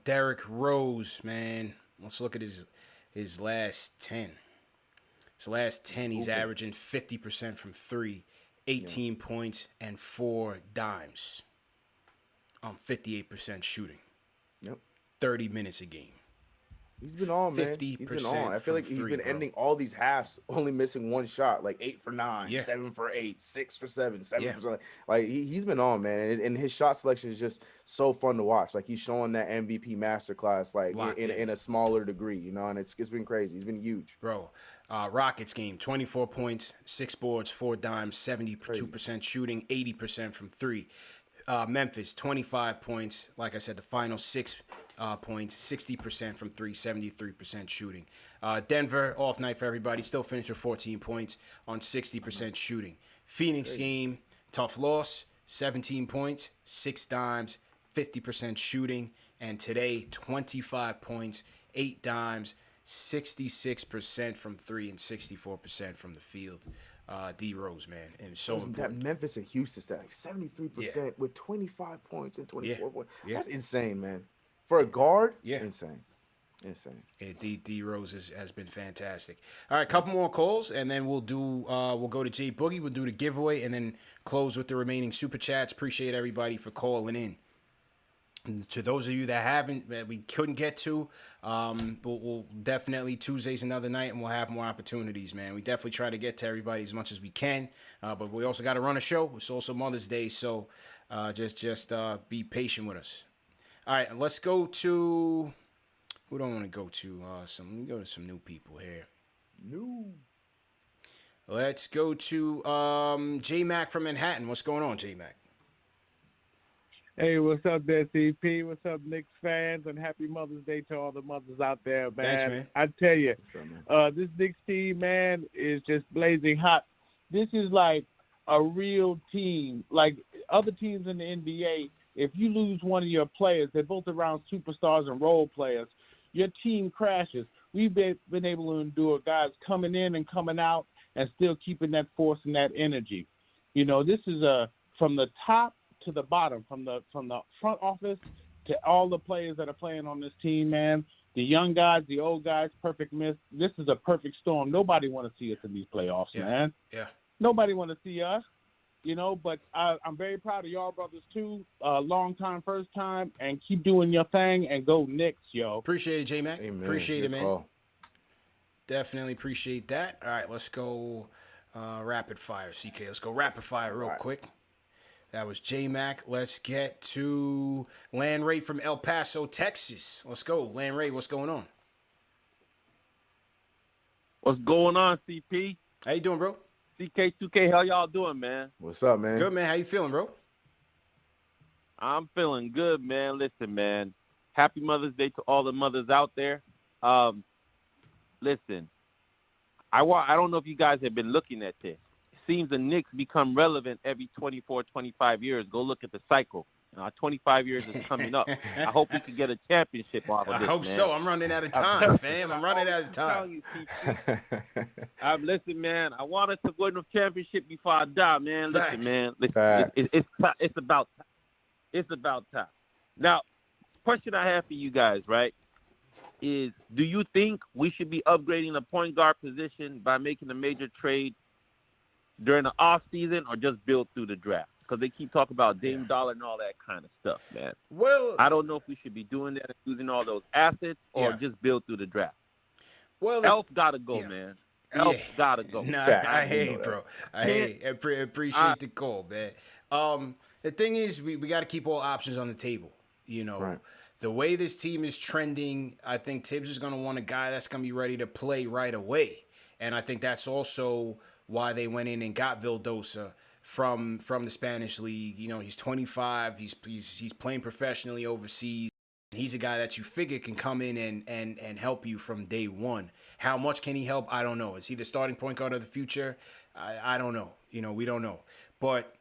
Derrick Rose, man. Let's look at his last 10. His last 10, he's averaging 50% from 3, 18 points, and 4 dimes on 58% shooting. Yep. 30 minutes a game. He's been on, man. He's been on. I feel like he's been ending all these halves only missing 1 shot, like 8 for 9, 7 for 8, 6 for 7, 7 for 7. Like he's been on, man. And his shot selection is just so fun to watch. Like he's showing that MVP masterclass, like in a smaller degree, and it's been crazy. He's been huge, bro. Rockets game, 24 points, 6 boards, 4 dimes, 72% shooting, 80% from 3. Memphis, 25 points. Like I said, the final 6 points, 60% from 3, 73% shooting. Denver, off night for everybody, still finished with 14 points on 60% shooting. Phoenix game, tough loss, 17 points, 6 dimes, 50% shooting. And today, 25 points, 8 dimes, 66% from 3 and 64% from the field. D Rose, man, and it's so important. That Memphis and Houston stat, like 73% with 25 points and 24 points. That's insane, man. For a guard, insane. Yeah, D Rose has been fantastic. All right, couple more calls, and then we'll go to Jay Boogie. We'll do the giveaway, and then close with the remaining super chats. Appreciate everybody for calling in. And to those of you that we couldn't get to, we'll definitely Tuesday's another night, and we'll have more opportunities, man. We definitely try to get to everybody as much as we can, but we also got to run a show. It's also Mother's Day, so just be patient with us. All right, let's go to who do I want to go to? Let me go to some new people here. Let's go to J Mac from Manhattan. What's going on, J Mac? Hey, what's up there, CP? What's up, Knicks fans? And happy Mother's Day to all the mothers out there, man. Thanks, man. I tell you, this Knicks team, man, is just blazing hot. This is like a real team. Like other teams in the NBA, if you lose one of your players, they're both around superstars and role players, your team crashes. We've been able to endure guys coming in and coming out and still keeping that force and that energy. This is from the top to the bottom, from the front office to all the players that are playing on this team, man. The young guys, the old guys, perfect mix. This is a perfect storm. Nobody want to see us in these playoffs, man. Yeah. Nobody want to see us. But I'm very proud of y'all brothers too. Long time, first time, and keep doing your thing and go Knicks, yo. Appreciate it, J-Mac. Amen. Appreciate it, man. Call. Definitely appreciate that. All right, let's go rapid fire, CK. Let's go rapid fire real quick. That was J-Mac. Let's get to Land Ray from El Paso, Texas. Let's go. Land Ray, what's going on? What's going on, CP? How you doing, bro? CK2K, how y'all doing, man? What's up, man? Good, man. How you feeling, bro? I'm feeling good, man. Listen, man. Happy Mother's Day to all the mothers out there. Listen, I don't know if you guys have been looking at this. It seems the Knicks become relevant every 24, 25 years. Go look at the cycle. 25 years is coming up. I hope we can get a championship off of this, I hope man. so. I'm running out of time, fam. I'm running out of time. Listen, man, I want us to win the championship before I die, man. Facts. Listen, man. Listen, it's about time. It's about time. Now, question I have for you guys, right, is do you think we should be upgrading the point guard position by making a major trade during the off season or just build through the draft? Because they keep talking about Dame Dollar and all that kind of stuff, man. Well, I don't know if we should be doing that and using all those assets or just build through the draft. Well, Elf gotta go, man. Elf gotta go. Nah, I hate it, bro. I appreciate the call, man. The thing is, we got to keep all options on the table. The way this team is trending, I think Tibbs is going to want a guy that's going to be ready to play right away. And I think that's also why they went in and got Vildosa from the Spanish league. He's 25. He's playing professionally overseas. He's a guy that you figure can come in and help you from day one. How much can he help? I don't know. Is he the starting point guard of the future? I don't know. We don't know. But,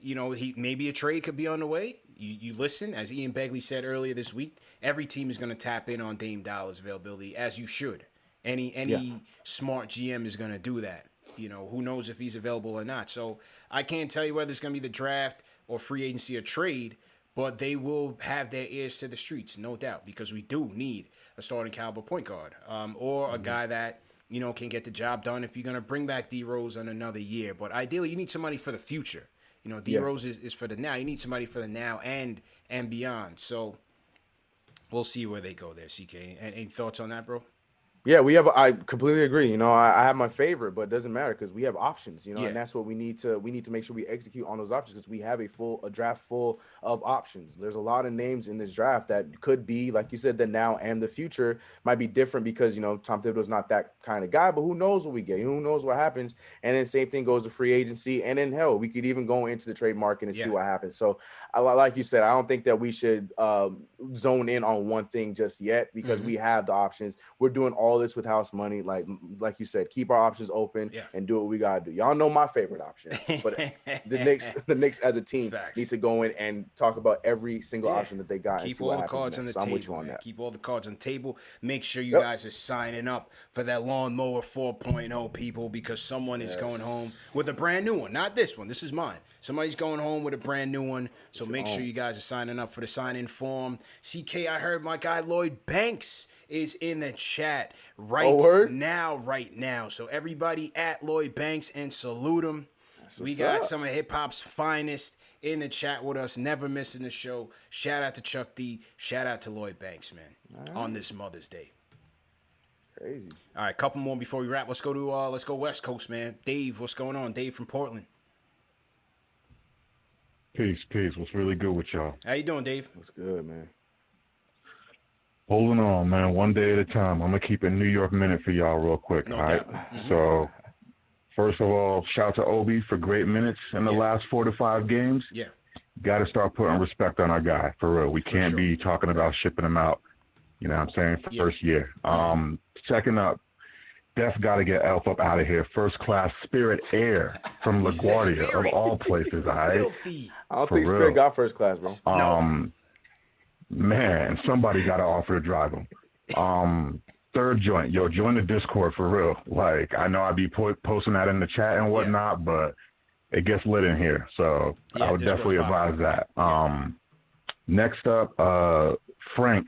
maybe a trade could be on the way. You listen, as Ian Begley said earlier this week, every team is going to tap in on Dame Dollar's availability, as you should. Any smart GM is going to do that. Who knows if he's available or not. So I can't tell you whether it's going to be the draft or free agency or trade, but they will have their ears to the streets, no doubt, because we do need a starting caliber point guard or a guy that, can get the job done if you're going to bring back D-Rose in another year. But ideally, you need somebody for the future. D-Rose is for the now. You need somebody for the now and beyond. So we'll see where they go there, CK. Any thoughts on that, bro? Yeah, I completely agree. I have my favorite, but it doesn't matter because we have options, and that's what we need to make sure we execute on those options because we have a draft full of options. There's a lot of names in this draft that could be, like you said, the now and the future might be different because, Tom Thibodeau's not that kind of guy, but who knows what we get? Who knows what happens? And then same thing goes to free agency. And then, hell, we could even go into the trade market and see what happens. So, like you said, I don't think that we should zone in on one thing just yet because we have the options. We're doing all this with house money, like you said, keep our options open and do what we gotta do. Y'all know my favorite option, but the Knicks as a team need to go in and talk about every single option that they got. Keep and see all what the cards on the table. with you on that. Keep all the cards on the table. Make sure you guys are signing up for that lawnmower 4.0, people, because someone is going home with a brand new one. Not this one. This is mine. Somebody's going home with a brand new one. So make sure you guys are signing up for the sign-in form. CK, I heard my guy Lloyd Banks is in the chat right now. So everybody at Lloyd Banks and salute him. We got some of hip-hop's finest in the chat with us, never missing the show. Shout out to Chuck D. Shout out to Lloyd Banks, man, on this Mother's Day. Crazy. All right, couple more before we wrap. Let's go West Coast, man. Dave, what's going on? Dave from Portland. Peace. What's really good with y'all? How you doing, Dave? What's good, man? Holding on, man, one day at a time. I'm going to keep a New York minute for y'all real quick, all right? So, first of all, shout out to Obi for great minutes in the last 4 to 5 games. Yeah. Got to start putting respect on our guy, for real. We can't be talking about shipping him out, you know what I'm saying, first year. Second up, Def got to get Elf up out of here. First class Spirit Air from LaGuardia, of all places, all right? I don't think Spirit got first class, bro. Man, somebody got to offer to drive him. Third joint, join the Discord for real. Like, I know I be posting that in the chat and whatnot, but it gets lit in here. So I would definitely advise that. Next up, Frank.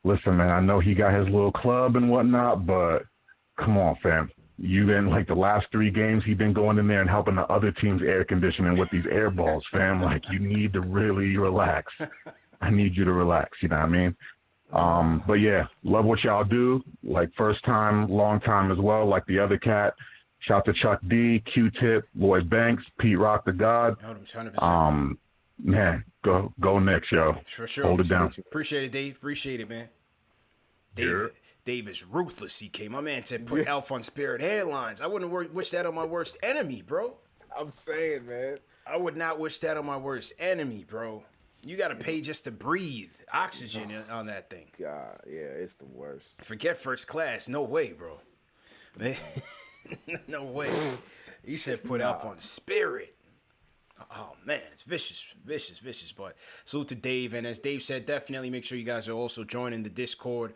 Listen, man, I know he got his little club and whatnot, but come on, fam. You've been like the last 3 games, he's been going in there and helping the other team's air conditioning with these air balls, fam. Like, you need to really relax. I need you to relax, you know what I mean? But yeah, love what y'all do. Like, first time, long time as well, like the other cat. Shout to Chuck D, Q-Tip, Lloyd Banks, Pete Rock the God. 100%. Man, go Knicks, yo. For sure. Hold it down. Appreciate it, Dave. Appreciate it, man. Dave is ruthless, CK. My man said put Elf on Spirit Airlines. I wouldn't wish that on my worst enemy, bro. I'm saying, man. I would not wish that on my worst enemy, bro. You got to pay just to breathe. Oxygen on that thing. God, yeah, it's the worst. Forget first class. No way, bro. No way. He said put Elf on Spirit. Oh, man, it's vicious. But salute to Dave. And as Dave said, definitely make sure you guys are also joining the Discord.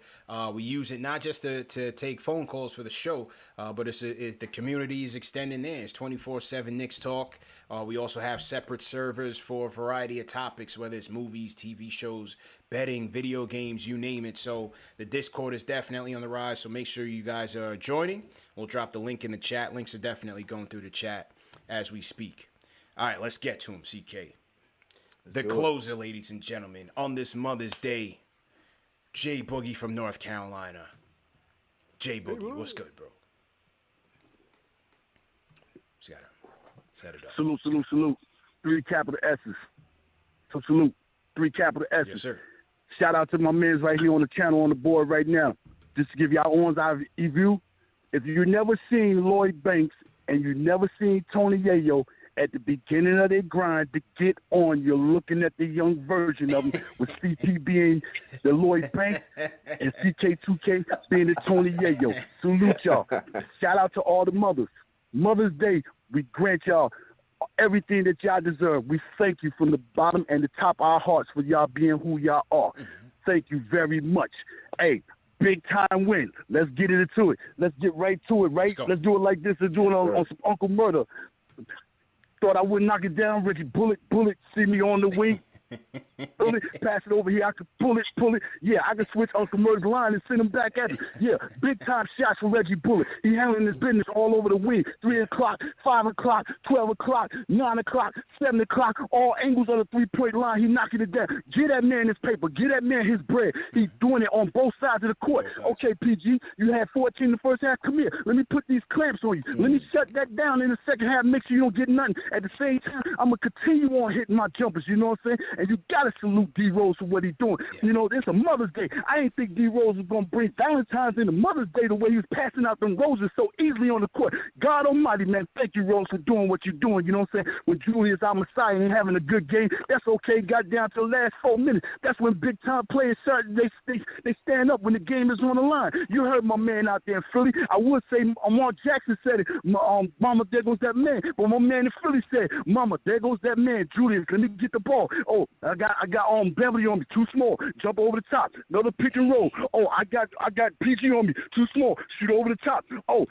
We use it not just to take phone calls for the show, but the community is extending there. It's 24/7 Knicks Talk. We also have separate servers for a variety of topics, whether it's movies, TV shows, betting, video games, you name it. So the Discord is definitely on the rise, so make sure you guys are joining. We'll drop the link in the chat. Links are definitely going through the chat as we speak. All right, let's get to him, CK. The closer, ladies and gentlemen, on this Mother's Day, J Boogie from North Carolina. J Boogie, what's good, bro? Just gotta set it up. Salute. 3 capital S's. So salute. 3 capital S's. Yes, sir. Shout out to my mans right here on the channel on the board right now. Just to give y'all one's eye view. If you never seen Lloyd Banks and you never seen Tony Yayo at the beginning of their grind to get on, you're looking at the young version of them with CP being the Lloyd Banks and CK2K being the Tony Yayo. Salute y'all. Shout out to all the mothers. Mother's Day, we grant y'all everything that y'all deserve. We thank you from the bottom and the top of our hearts for y'all being who y'all are. Thank you very much. Hey, big time win. Let's get into it. Let's get right to it, right? Let's do it like this. Let's do it on some Uncle Murder. Thought I would knock it down, Reggie. Bullet, see me on the wing. Bullet, pass it over here. I could pull it. Yeah, I could switch Uncle Murder's line and send him back at him. Yeah, big time shots for Reggie Bullet. He handling his business all over the wing. 3 o'clock, 5 o'clock, 12 o'clock, 9 o'clock, 7 o'clock, all angles on the 3-point line. He knocking it down. Get that man his paper. Get that man his bread. He's doing it on both sides of the court. Okay, PG, you had 14 in the first half. Come here. Let me put these clamps on you. Let me shut that down in the second half. Make sure you don't get nothing. At the same time, I'm going to continue on hitting my jumpers. You know what I'm saying? And you got to salute D-Rose for what he's doing. You know, it's a Mother's Day. I didn't think D-Rose was going to bring Valentine's into Mother's Day the way he was passing out them roses so easily on the court. God almighty, man, thank you, Rose, for doing what you're doing. You know what I'm saying? When Julius, our Messiah, ain't having a good game, that's okay. Got down to the last 4 minutes. That's when big-time players start, they stand up when the game is on the line. You heard my man out there in Philly. I would say Mark Jackson said it. Mama, there goes that man. But my man in Philly said, Mama, there goes that man. Julius, let me get the ball. Oh, I got Beverly on me, too small. Jump over the top. Another pick and roll. Oh, I got PG on me, too small. Shoot over the top. Oh,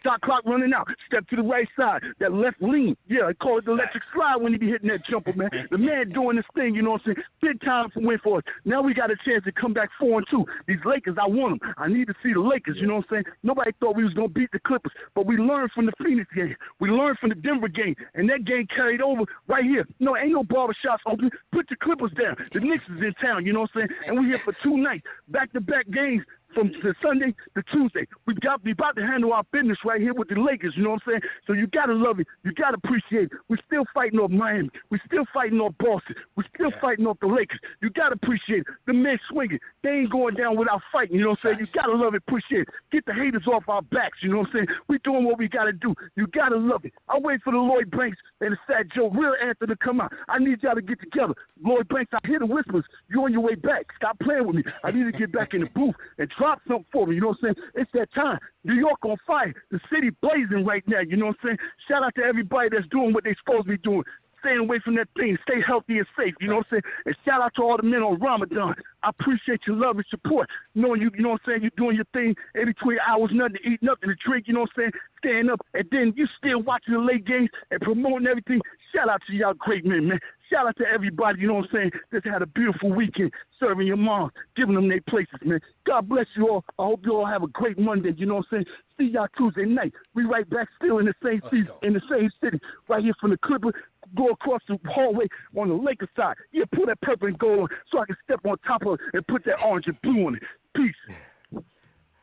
shot clock running out. Step to the right side. That left lean. Yeah, I call it the electric slide when he be hitting that jumper, man. The man doing this thing, you know what I'm saying? Big time for win for us. Now we got a chance to come back 4-2. These Lakers, I want them. I need to see the Lakers, you know what I'm saying? Nobody thought we was going to beat the Clippers, but we learned from the Phoenix game. We learned from the Denver game, and that game carried over right here. No, ain't no barbershops open. Put the Clippers down. The Knicks is in town, you know what I'm saying? And we here for 2 nights, back-to-back games from Sunday to Tuesday. We about to handle our business right here with the Lakers, you know what I'm saying? So you got to love it. You got to appreciate it. We're still fighting off Miami. We're still fighting off Boston. We're still fighting off the Lakers. You got to appreciate it. The men swinging. They ain't going down without fighting, you know what I'm saying? You got to love it, appreciate it. Get the haters off our backs, you know what I'm saying? We're doing what we got to do. You got to love it. I wait for the Lloyd Banks and the Fat Joe, real answer to come out. I need y'all to get together. Lloyd Banks, I hear the whispers. You on your way back. Stop playing with me. I need to get back in the booth and drop something for me. You know what I'm saying? It's that time. New York on fire. The city blazing right now. You know what I'm saying? Shout out to everybody that's doing what they supposed to be doing. Staying away from that thing. Stay healthy and safe. You know what I'm saying? And shout out to all the men on Ramadan. I appreciate your love and support. Knowing you know what I'm saying? You're doing your thing in between hours, nothing to eat, nothing to drink. You know what I'm saying? Staying up. And then you still watching the late games and promoting everything. Shout out to y'all great men, man. shout out to everybody, you know what I'm saying, that's had a beautiful weekend serving your moms, giving them their places, man. God bless you all. I hope you all have a great Monday, you know what I'm saying? See y'all Tuesday night. We right back still in the same in the same city, right here from the Clippers. Go across the hallway on the Lakers side. Yeah, pull that purple and gold on so I can step on top of it and put that orange and blue on it. Peace.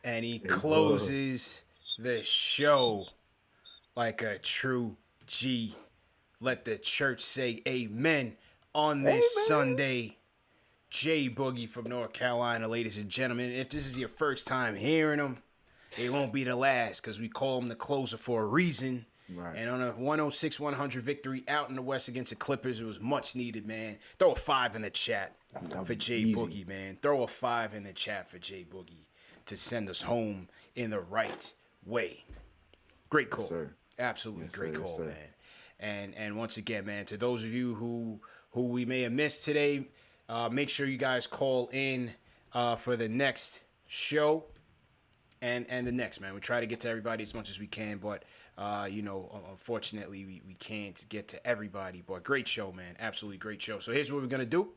And he closes the show like a true G. Let the church say amen on this Sunday. Jay Boogie from North Carolina, ladies and gentlemen. If this is your first time hearing him, it won't be the last because we call him the closer for a reason. Right. And on a 106-100 victory out in the West against the Clippers, it was much needed, man. Throw a 5 in the chat for Jay Boogie, man. Throw a 5 in the chat for Jay Boogie to send us home in the right way. Great call. Yes, absolutely great call, man. And once again, man, to those of you who we may have missed today, make sure you guys call in for the next show and the next, man. We try to get to everybody as much as we can, but unfortunately we can't get to everybody. But great show, man. Absolutely great show. So here's what we're gonna do.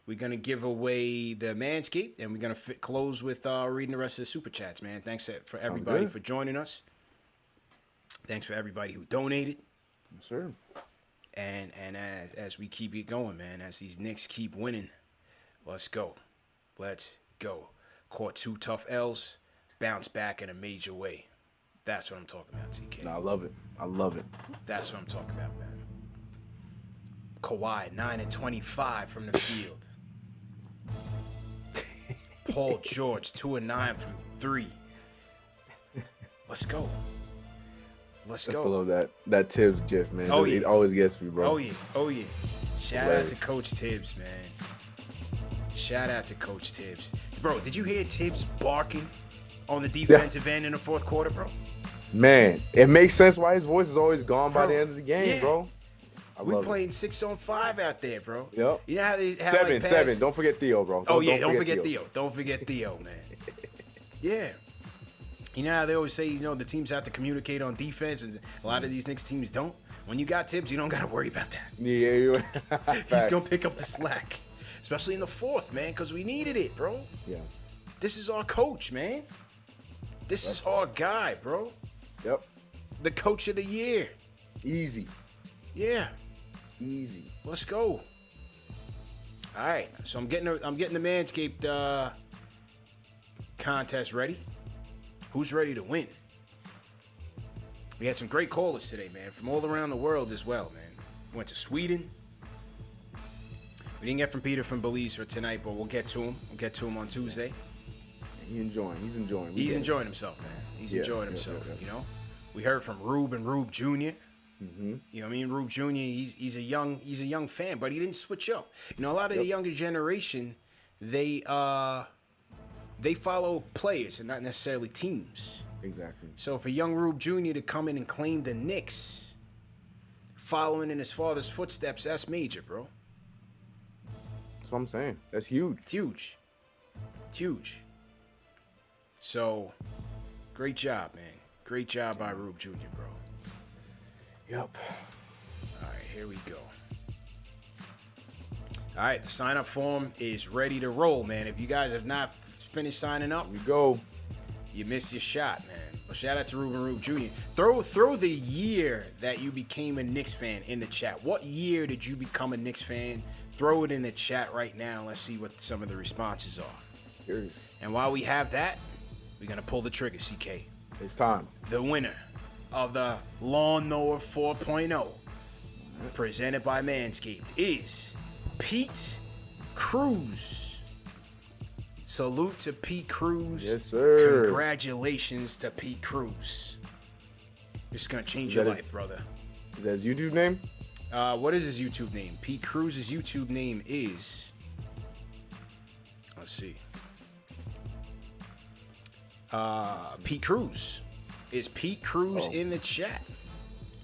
We're gonna give away the Manscaped, and we're gonna close with reading the rest of the super chats, man. Thanks for everybody for joining us. Thanks for everybody who donated. Yes, sir. And as we keep it going, man, as these Knicks keep winning, let's go. Let's go. Caught 2 tough L's, bounce back in a major way. That's what I'm talking about, TK. No, I love it. I love it. That's what I'm talking about, man. Kawhi, 9-25 from the field. Paul George, 2-9 from 3. Let's go. Let's go. I still love that Tibbs gif, man. Oh, yeah. It always gets me, bro. Oh, yeah. Shout out to Coach Tibbs, man. Shout out to Coach Tibbs. Bro, did you hear Tibbs barking on the defensive end in the fourth quarter, bro? Man, it makes sense why his voice is always gone by the end of the game, bro. We playing 6-on-5 out there, bro. Yep. You know how they have 7. Don't forget Theo, bro. Don't forget Theo. Don't forget Theo, man. Yeah. You know how they always say, the teams have to communicate on defense, and a lot of these Knicks teams don't. When you got Tibbs, you don't got to worry about that. Yeah. He's going to pick up the slack, especially in the fourth, man, because we needed it, bro. Yeah. This is our coach, man. This is our guy, bro. Yep. The coach of the year. Easy. Yeah. Easy. Let's go. All right. So I'm getting the Manscaped contest ready. Who's ready to win? We had some great callers today, man, from all around the world as well, man. Went to Sweden. We didn't get from Peter from Belize for tonight, but we'll get to him. We'll get to him on Tuesday. He's enjoying. He's enjoying himself, man. He's enjoying himself, you know. We heard from Rube and Rube Jr. Mm-hmm. You know what I mean? Rube Jr., he's a young fan, but he didn't switch up. You know, a lot of the younger generation, they follow players and not necessarily teams. Exactly. So for young Rube Jr. to come in and claim the Knicks, following in his father's footsteps, that's major, bro. That's what I'm saying. That's huge. Huge. So, great job, man. Great job by Rube Jr., bro. Yep. All right, here we go. All right, the sign-up form is ready to roll, man. If you guys have not finished signing up, here we go. You missed your shot, man. But shout out to Rube and Rube Jr. Throw the year that you became a Knicks fan in the chat. What year did you become a Knicks fan? Throw it in the chat right now. Let's see what some of the responses are. Here it is. And while we have that, we're going to pull the trigger, CK. It's time. The winner of the Lawnmower 4.0, presented by Manscaped, is Pete Cruz. Salute to Pete Cruz. Yes, sir. Congratulations to Pete Cruz. This is going to change your life, brother. Is that his YouTube name? What is his YouTube name? Pete Cruz's YouTube name is... Let's see. Pete Cruz. Is Pete Cruz in the chat?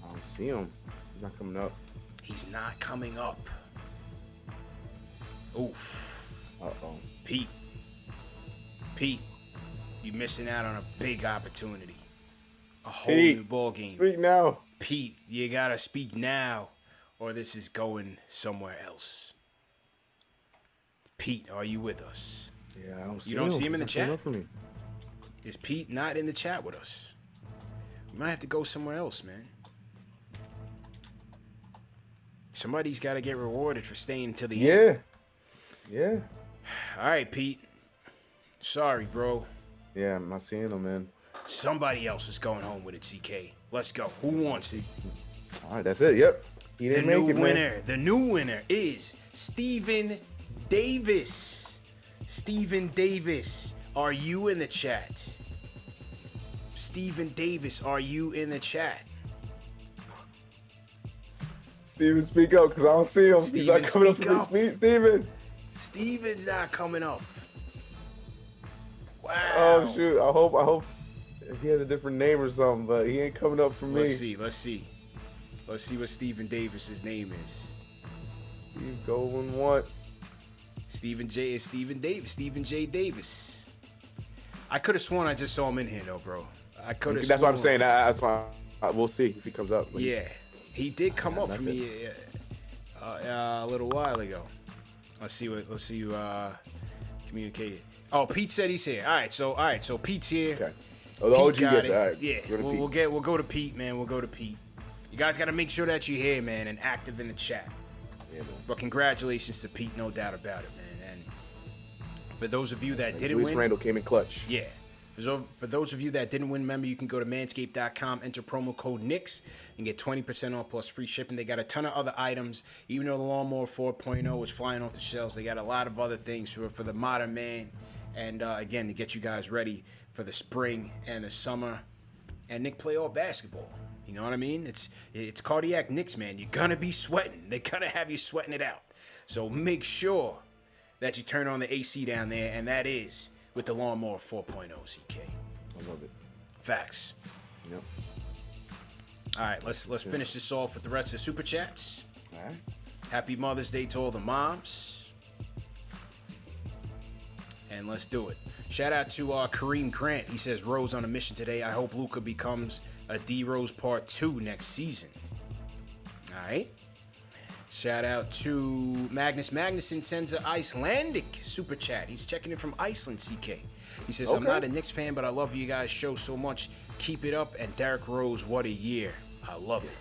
I don't see him. He's not coming up. He's not coming up. Oof. Uh-oh. Pete, you're missing out on a big opportunity. A whole new ball game. Speak now. Pete, you gotta speak now, or this is going somewhere else. Pete, are you with us? Yeah, I don't see You don't see him in the He's not chat? coming up for me. Is Pete not in the chat with us? We might have to go somewhere else, man. Somebody's got to get rewarded for staying till the end. Yeah. All right, Pete. Sorry, bro. Yeah, I'm not seeing him, man. Somebody else is going home with it, CK. Let's go. Who wants it? All right, that's it. Yep. He didn't make it, man. The new winner is Stephen Davis. Stephen Davis, are you in the chat? Stephen Davis, are you in the chat? Steven, speak up, because I don't see him. He's not coming up for me. Steven. Steven's not coming up. Wow. Oh, shoot. I hope he has a different name or something, but he ain't coming up for me. Let's see what Stephen Davis's name is. Steve going once. Stephen J. Davis. I could have sworn I just saw him in here, though, bro. I could have. That's what I'm saying. That's why we'll see if he comes up. Yeah, he did come up for me a little while ago. Let's see who communicated. Oh, Pete said he's here. All right, so Pete's here. Okay. Oh, the OG gets it. All right. Yeah, we'll go to Pete, man. We'll go to Pete. You guys got to make sure that you're here, man, and active in the chat. Yeah, man. But congratulations to Pete, no doubt about it, man. And for those of you that didn't Julius win, Randle came in clutch. Yeah. For those of you that didn't win, remember you can go to manscaped.com, enter promo code Knicks, and get 20% off plus free shipping. They got a ton of other items. Even though the Lawnmower 4.0 is flying off the shelves, they got a lot of other things for the modern man. And again, to get you guys ready for the spring and the summer and Knick playoff basketball. You know what I mean? It's cardiac Knicks, man. You're going to be sweating. They're going to have you sweating it out. So make sure that you turn on the AC down there, and that is with the Lawnmower 4.0, CK. I love it. Facts. Yep. All right, let's finish this off with the rest of the Super Chats. All right. Happy Mother's Day to all the moms. And let's do it. Shout out to Kareem Grant. He says, Rose on a mission today. I hope Luka becomes a D-Rose Part 2 next season. All right. Shout out to Magnus Magnuson sends an Icelandic super chat. He's checking in from Iceland, CK. He says, I'm not a Knicks fan, but I love you guys' show so much. Keep it up. And Derrick Rose, what a year. I love it.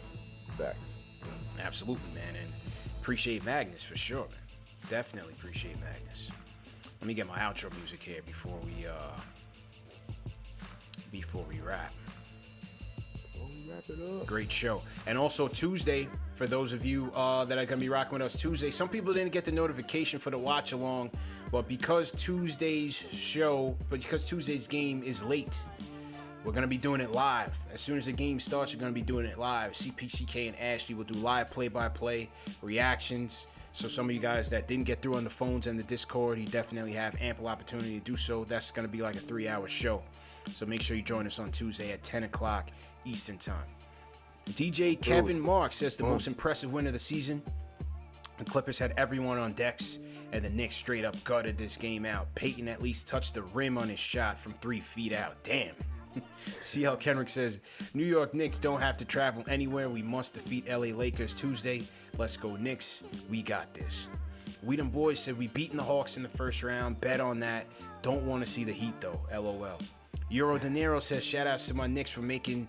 Facts. Absolutely, man. And appreciate Magnus for sure, man. Definitely appreciate Magnus. Let me get my outro music here before we wrap. Wrap it up. Great show. And also Tuesday, for those of you that are going to be rocking with us Tuesday, some people didn't get the notification for the watch along, but because Tuesday's game is late, we're going to be doing it live. As soon as the game starts, we're going to be doing it live. CPCK and Ashley will do live play-by-play reactions. So some of you guys that didn't get through on the phones and the Discord, you definitely have ample opportunity to do so. That's going to be like a 3-hour show. So make sure you join us on Tuesday at 10 o'clock Eastern Time. DJ Kevin Marks says the most impressive win of the season. The Clippers had everyone on decks, and the Knicks straight up gutted this game out. Peyton at least touched the rim on his shot from 3 feet out. Damn. CL Kenrick says, New York Knicks don't have to travel anywhere. We must defeat LA Lakers Tuesday. Let's go Knicks. We got this. We them boys said we beaten the Hawks in the first round. Bet on that. Don't want to see the Heat though. LOL. Euro De Niro says, shout outs to my Knicks for making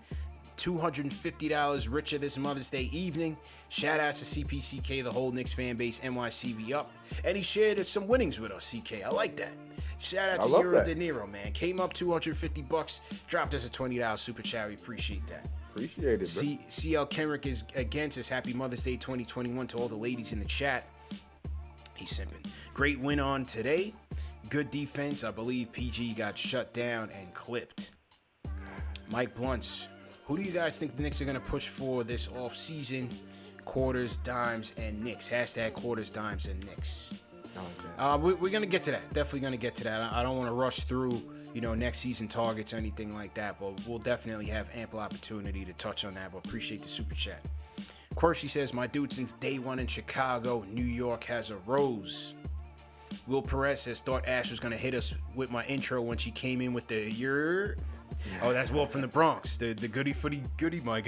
$250 richer this Mother's Day evening. Shout out to CPCK, the whole Knicks fan base, NYCB up. And he shared some winnings with us, CK. I like that. Shout out to Euro De Niro, man. Came up $250, dropped us a $20 super chat. We appreciate that. Appreciate it, bro. CL Kenrick is again says Happy Mother's Day 2021 to all the ladies in the chat. He's simping. Great win on today. Good defense. I believe PG got shut down and clipped. Mike Blunts. Who do you guys think the Knicks are going to push for this offseason? Quarters, dimes, and Knicks. Hashtag quarters, dimes, and Knicks. Okay. We're going to get to that. Definitely going to get to that. I don't want to rush through, next season targets or anything like that, but we'll definitely have ample opportunity to touch on that, but appreciate the super chat. Quercy says, my dude since day one in Chicago, New York has a rose. Will Perez says, thought Ash was going to hit us with my intro when she came in with the yer. Oh, that's Will from the Bronx. The goody footy goody, my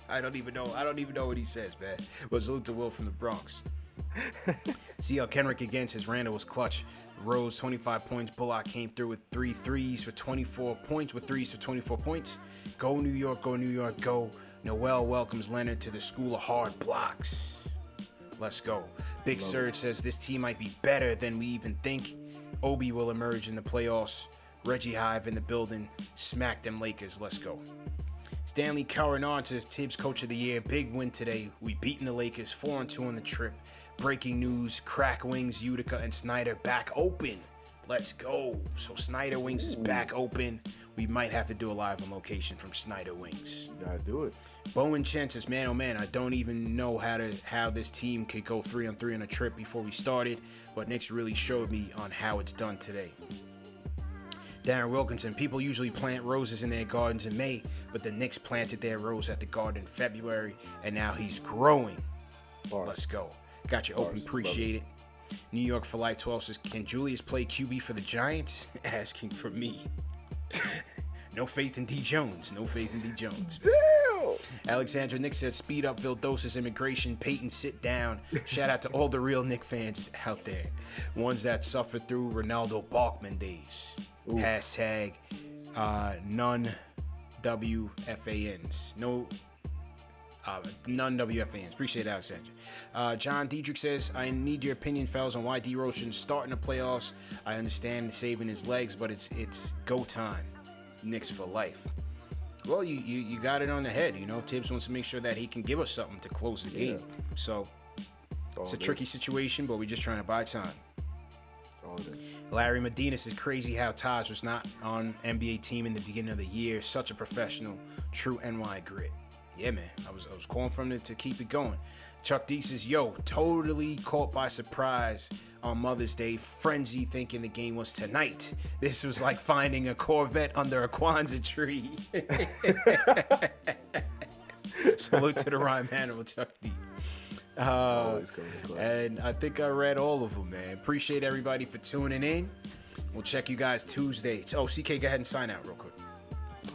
I don't even know what he says, man. But salute to Will from the Bronx. CL Kenrick again says Randall was clutch. Rose 25 points. Bullock came through with 3 threes for 24 points. Go New York, go New York, go. Noel welcomes Leonard to the school of hard blocks. Let's go. Big Surge says this team might be better than we even think. Obi will emerge in the playoffs. Reggie Hive in the building. Smack them Lakers. Let's go. Stanley Carinard says Tibbs Coach of the Year. Big win today. We beaten the Lakers 4-2 on the trip. Breaking news. Crack Wings, Utica, and Snyder back open. Let's go. So Snyder Wings is back open. We might have to do a live on location from Snyder Wings. Gotta do it. Bowen Chen says, man, oh man, I don't even know how this team could go 3-on-3 on a trip before we started, but Knicks really showed me on how it's done today. Darren Wilkinson, people usually plant roses in their gardens in May, but the Knicks planted their rose at the garden in February, and now he's growing. Let's go. Got you open, appreciate it. New York for Life 12 says, can Julius play QB for the Giants? Asking for me. No faith in D. Jones. Damn. Alexandra Nick says, speed up Vildosa's immigration. Peyton, sit down. Shout out to all the real Knick fans out there. Ones that suffered through Ronaldo Balkman days. Oof. Hashtag none WFANs. None WFANs. Appreciate it, Alexandra. John Diedrich says, I need your opinion, fellas, on why D-Rose shouldn't start in the playoffs. I understand saving his legs, but it's go time. Knicks for life. Well, you got it on the head. You know, Tibbs wants to make sure that he can give us something to close the game. So it's a tricky situation, but we're just trying to buy time. Larry Medina says, crazy how Taj was not on NBA team in the beginning of the year. Such a professional, true NY grit. Yeah, man, I was calling for him to keep it going. Chuck D says, yo, totally caught by surprise on Mother's Day. Frenzy thinking the game was tonight. This was like finding a Corvette under a Kwanzaa tree. Salute to the rhyme animal, Chuck D. And I think I read all of them, man. Appreciate everybody for tuning in. We'll check you guys Tuesday. Oh, CK, go ahead and sign out real quick.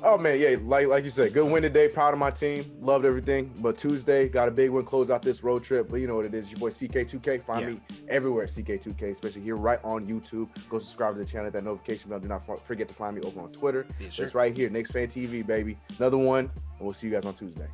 Oh man, yeah, like you said, good win today. Proud of my team, loved everything. But Tuesday got a big win, close out this road trip. But you know what it is, your boy CK2K. Find me everywhere, CK2K, especially here right on YouTube. Go subscribe to the channel, hit that notification bell. Do not forget to find me over on Twitter. Yes, it's right here, KnicksFanTV, baby. Another one, and we'll see you guys on Tuesday.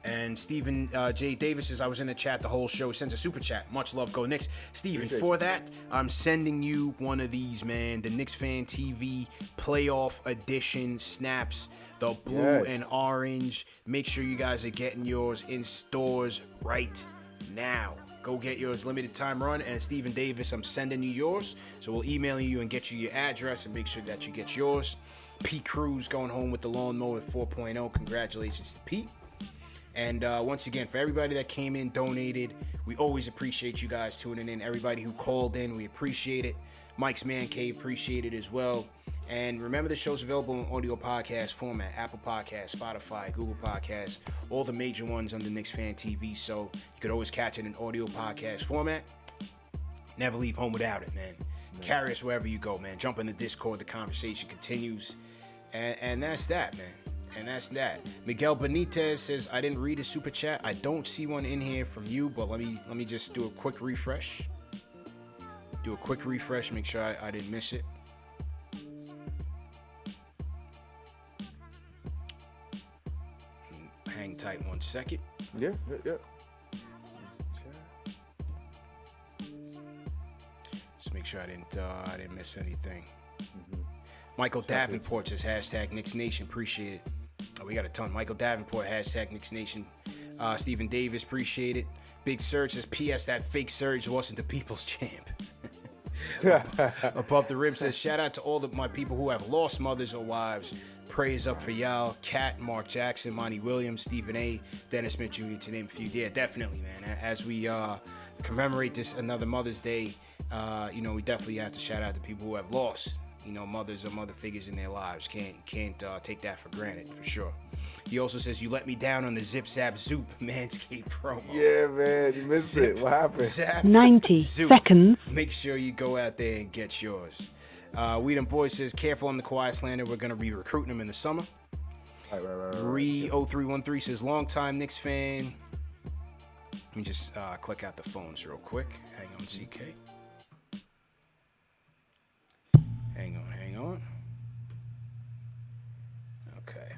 And Stephen J. Davis says, I was in the chat the whole show. He sends a super chat. Much love, go Knicks. Stephen, for that, I'm sending you one of these, man. The KnicksFanTV playoff edition snaps. The blue and orange. Make sure you guys are getting yours in stores right now. Go get yours. Limited time run. And Stephen Davis, I'm sending you yours. So we'll email you and get you your address and make sure that you get yours. Pete Cruz going home with the lawnmower 4.0. Congratulations to Pete. And once again, for everybody that came in, donated, we always appreciate you guys tuning in. Everybody who called in, we appreciate it. Mike's Man Cave, appreciate it as well. And remember, the show's available in audio podcast format, Apple Podcasts, Spotify, Google Podcasts, all the major ones under KnicksFanTV. So you could always catch it in audio podcast format. Never leave home without it, man. Carry us wherever you go, man. Jump in the Discord, the conversation continues. And that's that, man. And that's that. Miguel Benitez says, I didn't read a super chat. I don't see one in here from you, but let me just do a quick refresh. Make sure I didn't miss it. Hang tight 1 second. Yeah. Just make sure I didn't miss anything. Michael Davenport says, hashtag Knicks Nation, appreciate it. Oh, we got a ton. Michael Davenport, hashtag Knicks Nation. Stephen Davis, appreciate it. Big Surge says, P.S. that fake Surge wasn't the people's champ. Above the Rim says, shout out to all of my people who have lost mothers or wives. Praise up for y'all. Kat, Mark Jackson, Monty Williams, Stephen A., Dennis Smith Jr., to name a few. Yeah, definitely, man. As we commemorate this another Mother's Day, we definitely have to shout out to people who have lost, mothers or mother figures in their lives. Can't take that for granted, for sure. He also says, you let me down on the Zip Zap Zoop Manscaped promo. Yeah, man, you missed it. What happened? Zap 90 Zoop. seconds. Make sure you go out there and get yours. Weedham Boy says, careful on the quiet slander. We're going to be recruiting him in the summer. Re 0313 says, long time Knicks fan. Let me just click out the phones real quick. Hang on, CK. Hang on. Okay.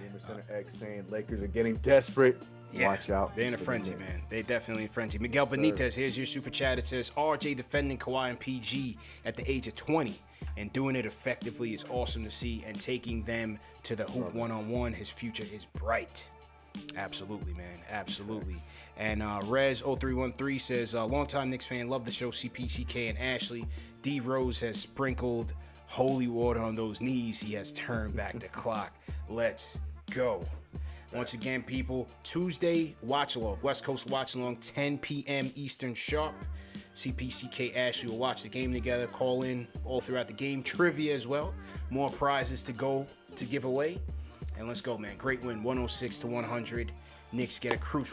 Boomer Center X saying Lakers are getting desperate. Yeah, Watch out. They're in a frenzy, man. They're definitely in a frenzy. Miguel Benitez, here's your super chat. It says, RJ defending Kawhi and PG at the age of 20 and doing it effectively is awesome to see, and taking them to the hoop one-on-one. His future is bright. Absolutely, man. Absolutely. And Rez 0313 says, longtime Knicks fan, love the show. CPCK and Ashley. D Rose has sprinkled holy water on those knees. He has turned back the clock. Let's go. Once again, people, Tuesday watch along, West Coast watch along, 10 p.m. Eastern sharp. CPCK Ashley will watch the game together, call in all throughout the game, trivia as well. More prizes to go to give away. And let's go, man. Great win, 106-100. Knicks get a crucial